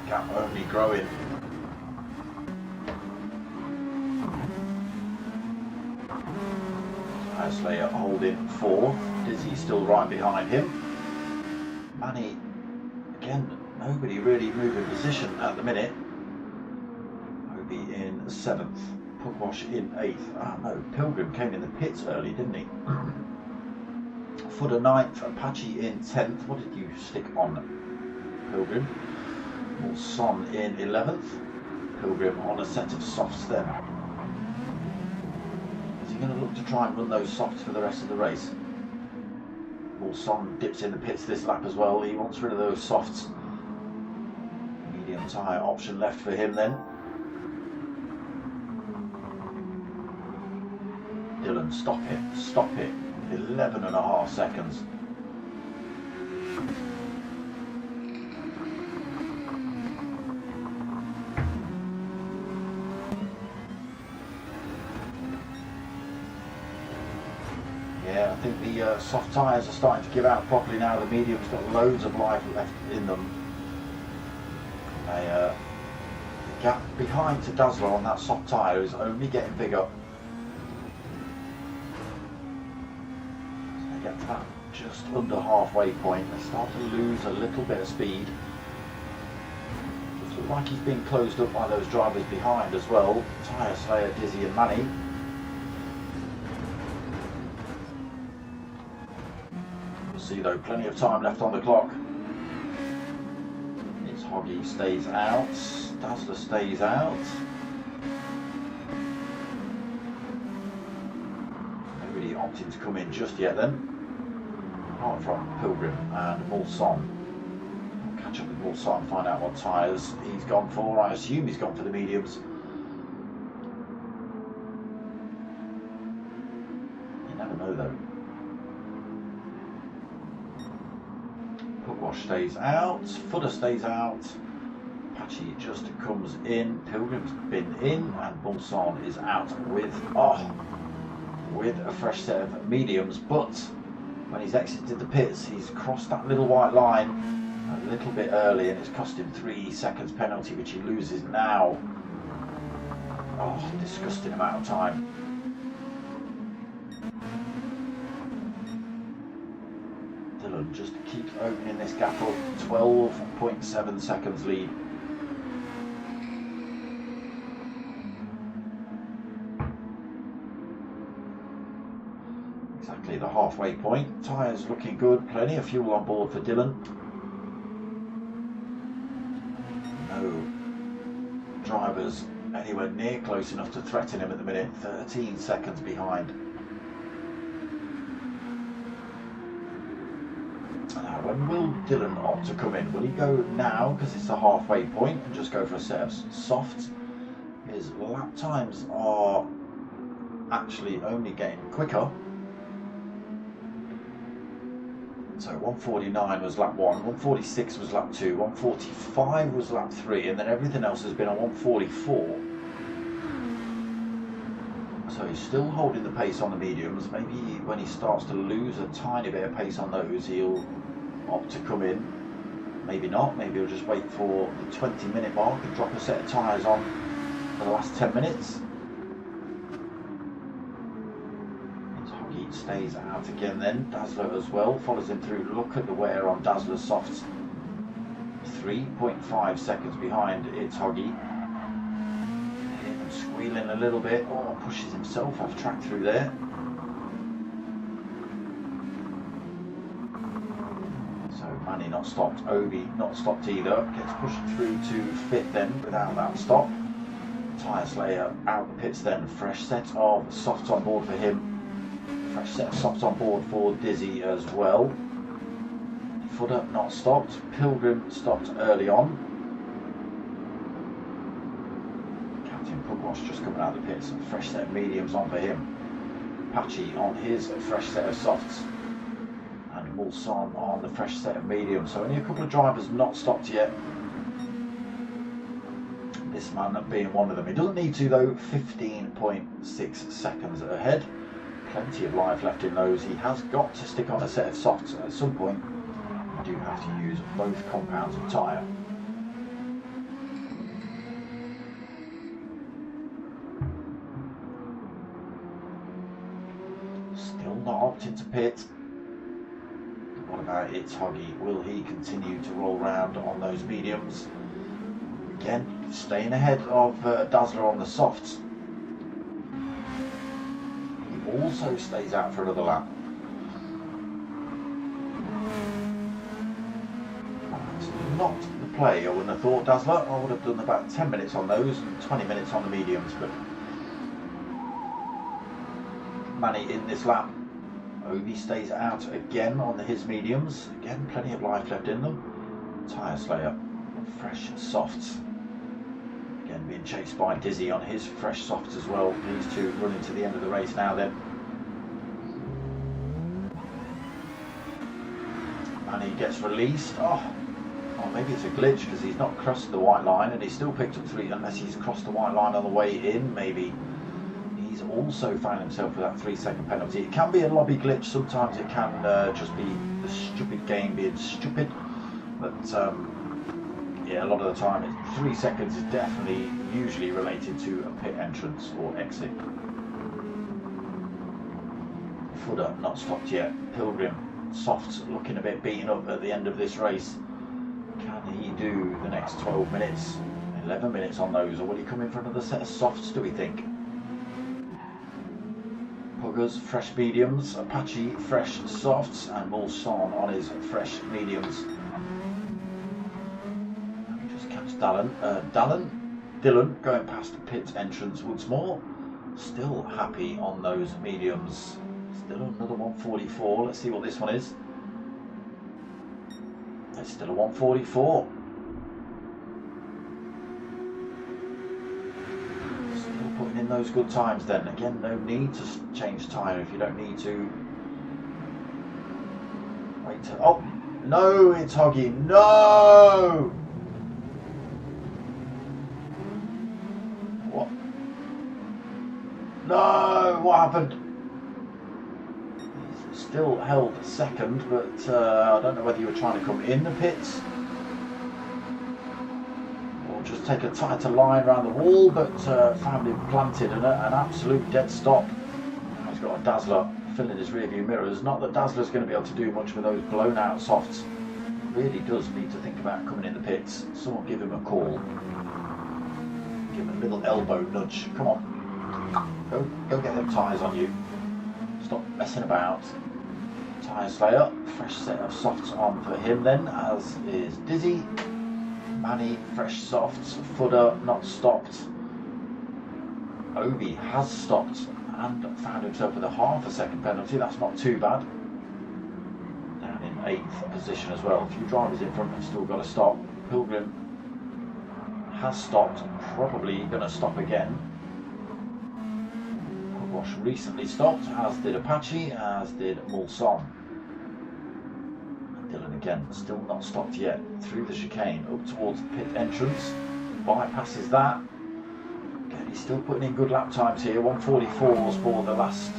Gap only growing. Slayer holding 4. Dizzy still right behind him. Manny, again, nobody really moving position at the minute. Obi in 7th. Pugwash in 8th. Ah no, Pilgrim came in the pits early, didn't he? Footer 9th, Apache in 10th. What did you stick on, Pilgrim? Mulson in 11th. Pilgrim on a set of softs then. Is he going to look to try and run those softs for the rest of the race? Mulson dips in the pits this lap as well. He wants rid of those softs. Medium tyre option left for him then. Dylan, stop it, 11.5 seconds. Yeah, I think the soft tyres are starting to give out properly now. The medium's got loads of life left in them. The gap behind to Dazzler on that soft tyre is only getting bigger. Get to that just under halfway point, they start to lose a little bit of speed. Looks like he's being closed up by those drivers behind as well. Tyre Slayer, Dizzy and Manny. We'll see though, plenty of time left on the clock. It's Hoggy stays out, Dazzler stays out. Nobody opting to come in just yet then. Apart from Pilgrim and Mulson. We'll catch up with Mulson, find out what tyres he's gone for. I assume he's gone for the mediums. You never know though. Bosch stays out, Footer stays out, Apache just comes in, Pilgrim's been in, and Mulsanne is out with a fresh set of mediums, but when he's exited the pits, he's crossed that little white line a little bit early, and it's cost him 3 seconds penalty, which he loses now. Oh, disgusting amount of time. Dylan just keeps opening this gap up, 12.7 seconds lead. Exactly the halfway point. Tyres looking good, plenty of fuel on board for Dylan. No drivers anywhere near close enough to threaten him at the minute, 13 seconds behind. Now, when will Dylan opt to come in? Will he go now because it's a halfway point and just go for a set of softs? His lap times are actually only getting quicker. So 149 was lap 1, 146 was lap 2, 145 was lap 3, and then everything else has been on 144. So he's still holding the pace on the mediums. Maybe when he starts to lose a tiny bit of pace on those, he'll opt to come in. Maybe not, maybe he'll just wait for the 20-minute mark and drop a set of tyres on for the last 10 minutes. Stays out again then, Dazzler as well, follows him through. Look at the wear on Dazzler's softs, 3.5 seconds behind. It's Hoggy, squealing a little bit, pushes himself off track through there. So Manny not stopped, AUDI not stopped either, gets pushed through to 5th then without that stop. Tyre Slayer out the pits then, fresh set of softs on board for him. Fresh set of softs on board for Dizzy as well. Footer not stopped. Pilgrim stopped early on. Captain Pugwash just coming out of the pits. Fresh set of mediums on for him. Apache on his fresh set of softs. And Mulsanne on the fresh set of mediums. So only a couple of drivers not stopped yet. This man being one of them. He doesn't need to though. 15.6 seconds ahead. Plenty of life left in those. He has got to stick on a set of softs at some point. You do have to use both compounds of tyre. Still not opting to pit. What about It's Hoggy? Will he continue to roll round on those mediums? Again, staying ahead of Dazzler on the softs. Also stays out for another lap. That's not the play I wouldn't have thought, Dazzler. I would have done about 10 minutes on those and 20 minutes on the mediums, but Manny in this lap. AUDI stays out again on his mediums. Again, plenty of life left in them. Tyre Slayer, fresh softs. Again, being chased by Dizzy on his fresh softs as well. These two running to the end of the race now then. And he gets released. Oh, maybe it's a glitch because he's not crossed the white line and he's still picked up 3, unless he's crossed the white line on the way in. Maybe he's also found himself with that 3-second penalty. It can be a lobby glitch. Sometimes it can just be the stupid game being stupid. But yeah, a lot of the time, 3 seconds is definitely usually related to a pit entrance or exit. Footer not stopped yet. Pilgrim, softs looking a bit beaten up at the end of this race. Can he do the next 12 minutes, 11 minutes on those, or will he come in for another set of softs, do we think? Puggers, fresh mediums. Apache, fresh softs, and Mulsanne on his fresh mediums. Dylan going past the pit entrance once more. Still happy on those mediums. Still another 144. Let's see what this one is. It's still a 144. Still putting in those good times then. Again, no need to change tyre if you don't need to. Wait till, No, it's Hoggy. No! What? No, what happened? He's still held second, but I don't know whether you were trying to come in the pits or just take a tighter line around the wall, but found him planted and an absolute dead stop. Now he's got a Dazzler filling his rear view mirrors. Not that Dazzler's going to be able to do much with those blown out softs. Really does need to think about coming in the pits. Someone give him a call. Give him a little elbow nudge. Come on. Go get them tyres on you. Stop messing about. Tyre Slayer. Fresh set of softs on for him then, as is Dizzy. Manny, fresh softs. Fudder not stopped. Obi has stopped and found himself with a half a second penalty. That's not too bad. Down in 8th position as well. A few drivers in front have still got to stop. Pilgrim has stopped, probably going to stop again. Wash recently stopped, as did Apache, as did Mulson. Dylan again, still not stopped yet. Through the chicane, up towards the pit entrance. Bypasses that. He's still putting in good lap times here. 144s for the last,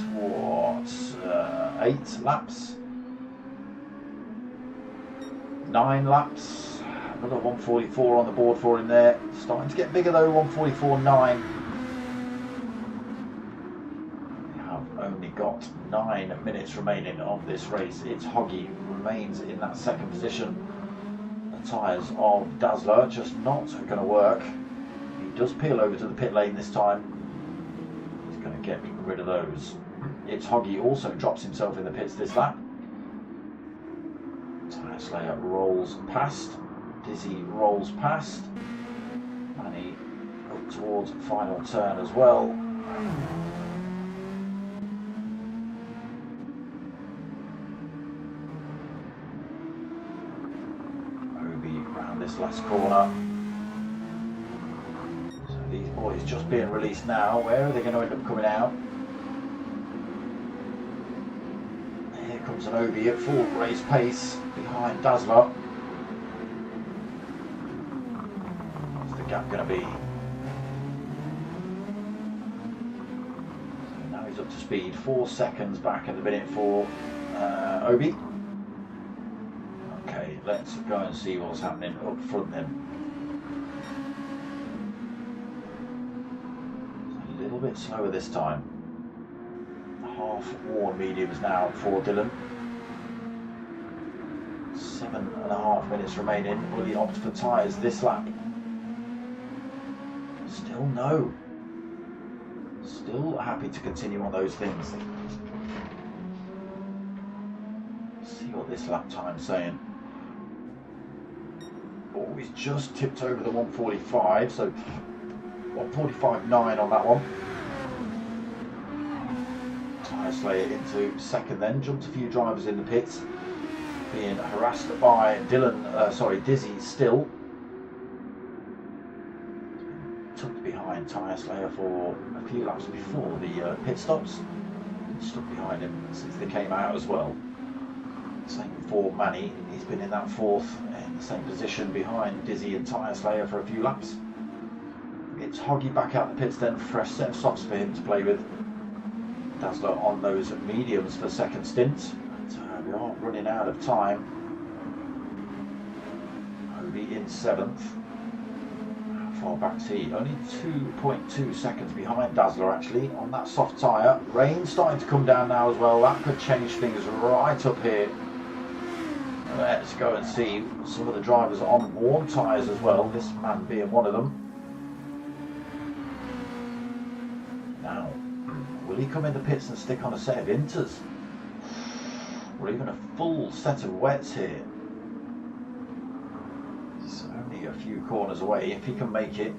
8 laps? 9 laps. Another 144 on the board for him there. Starting to get bigger though, 144.9. We have only got 9 minutes remaining of this race. It's Hoggy remains in that second position. The tyres of Dazzler just not going to work. Does peel over to the pit lane this time. He's going to get rid of those. It's Hoggy also drops himself in the pits this lap. Tyre Slayer rolls past. Dizzy rolls past. Manny up towards final turn as well. Obi round this last corner. These boys just being released now. Where are they going to end up coming out? Here comes an Obi at full race pace behind Dazzler. What's the gap going to be? So now he's up to speed. 4 seconds back at the minute for Obi. Okay, let's go and see what's happening up front then. A little bit slower this time. Half worn mediums now for Dylan. 7.5 minutes remaining. Will he opt for tyres this lap? Still no. Still happy to continue on those things. See what this lap time's saying. Oh, he's just tipped over the 145, so 145.9 on that one. Tyre Slayer into second then. Jumped a few drivers in the pits. Being harassed by Dizzy still. Tucked behind Tyre Slayer for a few laps before the pit stops. Stuck behind him since they came out as well. Same for Manny. He's been in that 4th in the same position behind Dizzy and Tyre Slayer for a few laps. It's Hoggy back out the pits then, fresh set of softs for him to play with. Dazzler on those mediums for second stint. But, we are running out of time. Obi in 7th. How far back's he? Only 2.2 seconds behind Dazzler actually on that soft tyre. Rain starting to come down now as well. That could change things right up here. Let's go and see some of the drivers on warm tyres as well, this man being one of them. Now, will he come in the pits and stick on a set of inters? Or even a full set of wets here? It's only a few corners away if he can make it.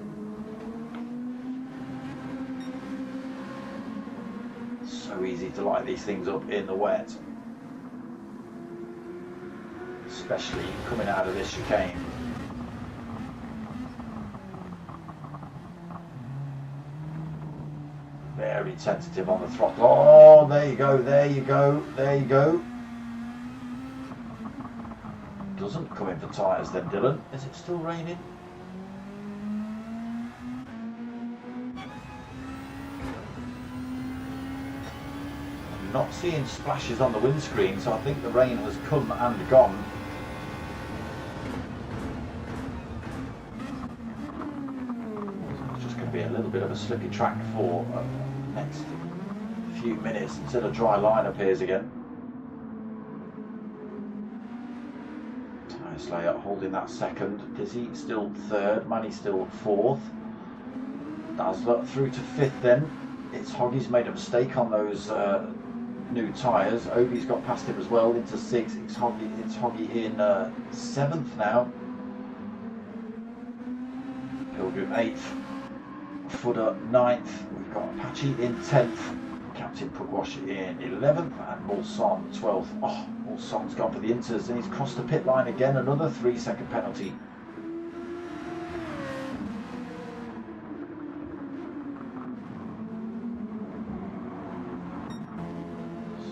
So easy to light these things up in the wet. Especially coming out of this chicane. Very tentative on the throttle. Oh, there you go, there you go, there you go. doesn't come in for tyres then, Dylan. Is it still raining? I'm not seeing splashes on the windscreen, so I think the rain has come and gone. It's just going to be a little bit of a slippy track for the next few minutes until a dry line appears again. Slayer holding that second, Dizzy still third, Manny still fourth, Dazzler through to fifth then. It's Hoggy's made a mistake on those new tyres. Obi's got past him as well into sixth. It's Hoggy in seventh now. Pilgrim eighth, Footer ninth, we've got Apache in 10th, Captain Pugwash in 11th, and Mulson 12th. Oh, Mulson's gone for the inters and he's crossed the pit line again, another 3-second penalty.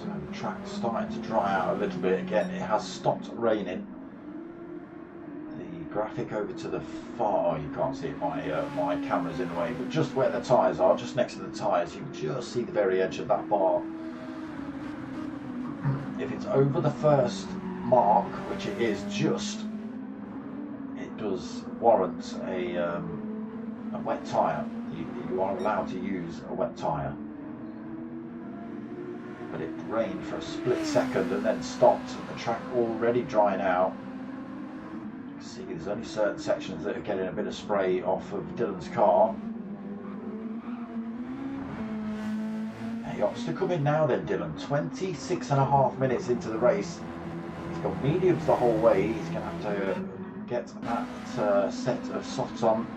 So the track's starting to dry out a little bit again. It has stopped raining. The graphic over to the far, oh, you can't see it, my camera's in the way, but just where the tyres are, just next to the tyres, you can just see the very edge of that bar. If it's over the first mark, which it is just, it does warrant a wet tyre. You are allowed to use a wet tyre. But it rained for a split second and then stopped, and the track already drying out. You can see there's only certain sections that are getting a bit of spray off of Dylan's car. Got to come in now then, Dylan. 26.5 minutes into the race. He's got mediums the whole way. He's going to have to get that set of softs on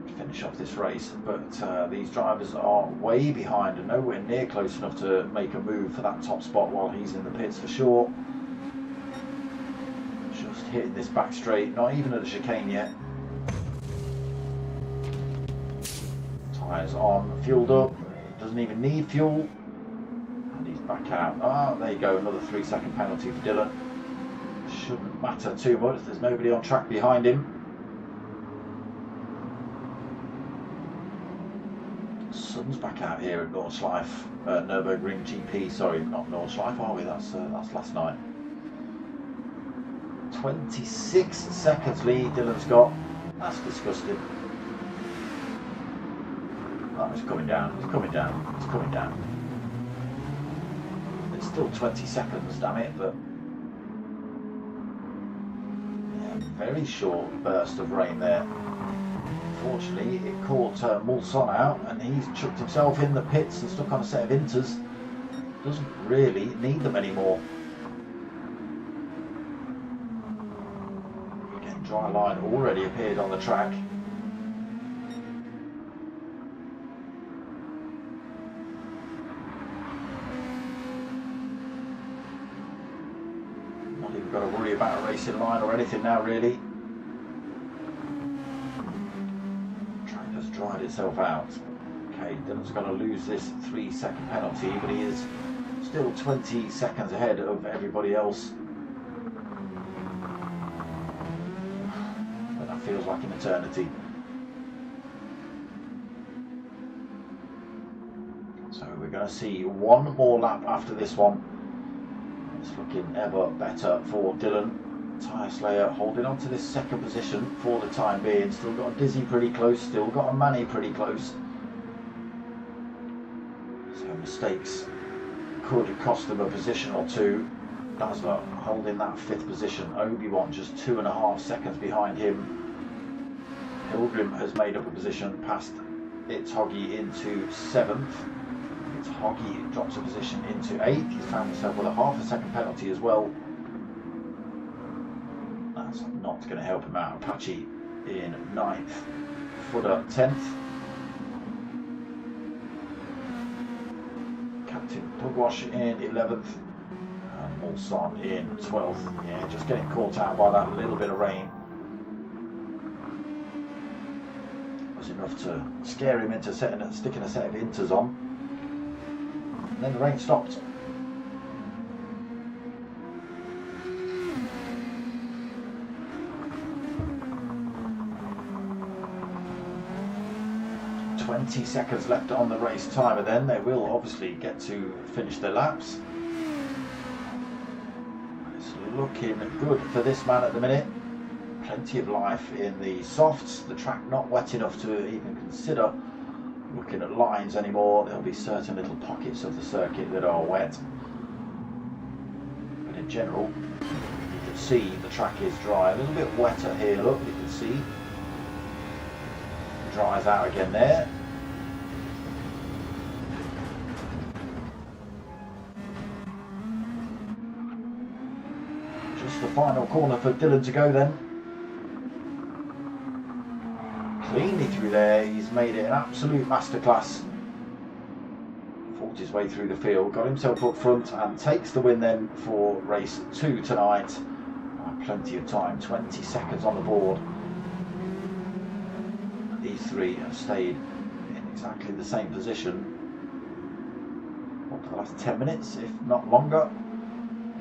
to finish off this race. But these drivers are way behind and nowhere near close enough to make a move for that top spot while he's in the pits for sure. Just hitting this back straight, not even at the chicane yet. Tyres on, fueled up, doesn't even need fuel, and he's back out. Ah, there you go, another 3-second penalty for Dylan. Shouldn't matter too much, there's nobody on track behind him. Sun's back out here at Nordschleife, Nurburgring GP, sorry, not Nordschleife, are we? That's last night. 26 seconds lead Dylan's got, that's disgusting. Oh, it's coming down, it's coming down, it's coming down. It's still 20 seconds, damn it, but yeah, very short burst of rain there. Unfortunately, it caught Mulson out and he's chucked himself in the pits and stuck on a set of inters. Doesn't really need them anymore. Again, dry line already appeared on the track. Got to worry about a racing line or anything now, really. The track has dried itself out. Okay, Dylan's going to lose this 3-second penalty, but he is still 20 seconds ahead of everybody else. But that feels like an eternity. So we're going to see one more lap after this one. It's looking ever better for Dylan. Tyre Slayer holding on to this second position for the time being. Still got a Dizzy pretty close, still got a Manny pretty close. So mistakes could cost them a position or two. Dazzler holding that 5th position. Obi-Wan just 2.5 seconds behind him. Pilgrim has made up a position past It's Hoggy into 7th. Hoggy drops a position into 8th. He's found himself with a half-a-second penalty as well. That's not going to help him out. Apache in 9th. Footer 10th. Captain Pugwash in 11th. And Mulson in 12th. Yeah, just getting caught out by that little bit of rain. It was enough to scare him into sticking a set of inters on. And then the rain stopped. 20 seconds left on the race timer then. They will obviously get to finish their laps. It's looking good for this man at the minute. Plenty of life in the softs. The track not wet enough to even consider looking at lines anymore. There'll be certain little pockets of the circuit that are wet. But in general, you can see the track is dry. A little bit wetter here, look, you can see. Dries out again there. Just the final corner for Dylan to go then. Cleanly through there, he's made it an absolute masterclass. Fought his way through the field, got himself up front and takes the win then for race 2 tonight. Plenty of time, 20 seconds on the board. These three have stayed in exactly the same position for the last 10 minutes, if not longer.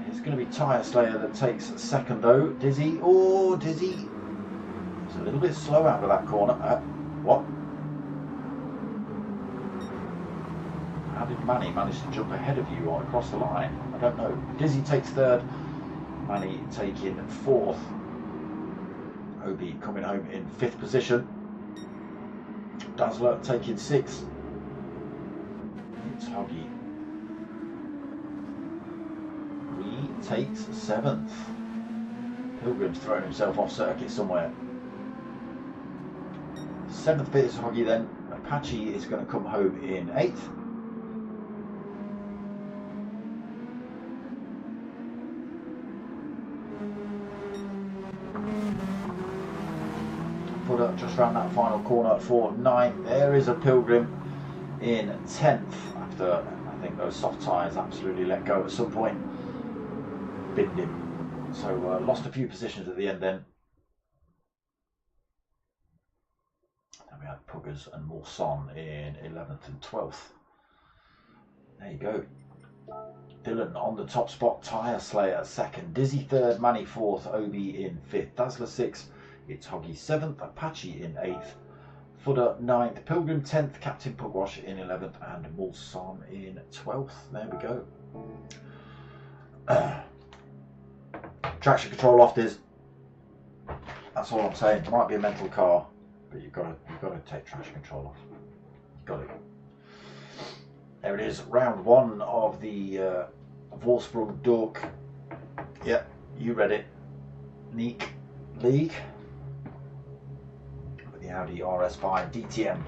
It's going to be Tyre Slayer that takes second though. Dizzy, oh Dizzy, it's a little bit slow out of that corner. What? How did Manny manage to jump ahead of you or across the line? I don't know. Dizzy takes third, Manny taking fourth. Obi coming home in 5th position. Dazzler taking 6th. It's Hoggy. He takes 7th. Pilgrim's thrown himself off circuit somewhere. 7th bit is Hoggy then. Apache is going to come home in 8th. Footer just round that final corner for 9th. There is a Pilgrim in 10th after I think those soft tyres absolutely let go at some point. Binned him. So lost a few positions at the end then. And we had Puggers and Morson in 11th and 12th. There you go. Dylan on the top spot, Tyre Slayer 2nd, Dizzy 3rd, Manny 4th, Obi in 5th, Dazzler 6th, it's Hoggy 7th, Apache in 8th, Footer 9th, Pilgrim 10th, Captain Pugwash in 11th, and Mulson in 12th. There we go. Traction control off, Diz. That's all I'm saying. It might be a mental car, but you've got to take traction control off. You've got it. There it is, round 1 of the Wolfsburg Dork. Yep, you read it. Neek League. With the Audi RS5 DTM.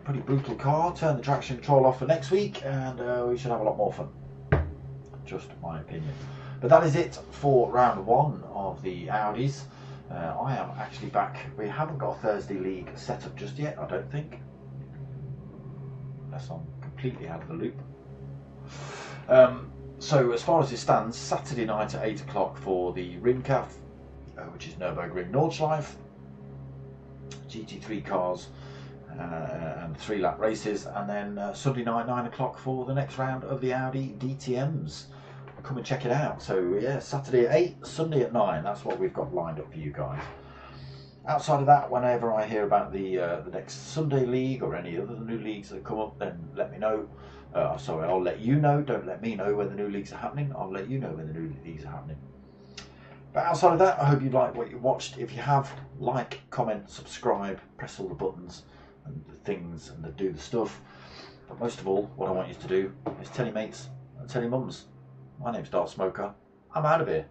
Pretty brutal car. Turn the traction control off for next week and we should have a lot more fun. Just my opinion. But that is it for round 1 of the Audis. I am actually back. We haven't got a Thursday League set up just yet, I don't think. Unless I'm completely out of the loop. So as far as it stands, Saturday night at 8 o'clock for the Ringkampf, which is Nurburgring Nordschleife, GT3 cars and 3-lap races, and then Sunday night 9 o'clock for the next round of the Audi DTMs. Come and check it out. So yeah, Saturday at 8, Sunday at 9. That's what we've got lined up for you guys. Outside of that, whenever I hear about the next Sunday league or any other new leagues that come up, then let me know. Sorry, I'll let you know. Don't let me know when the new leagues are happening. I'll let you know when the new leagues are happening. But outside of that, I hope you like what you watched. If you have, like, comment, subscribe, press all the buttons and the things and do the stuff. But most of all, what I want you to do is tell your mates and tell your mums. My name's Dark Smoker. I'm out of here.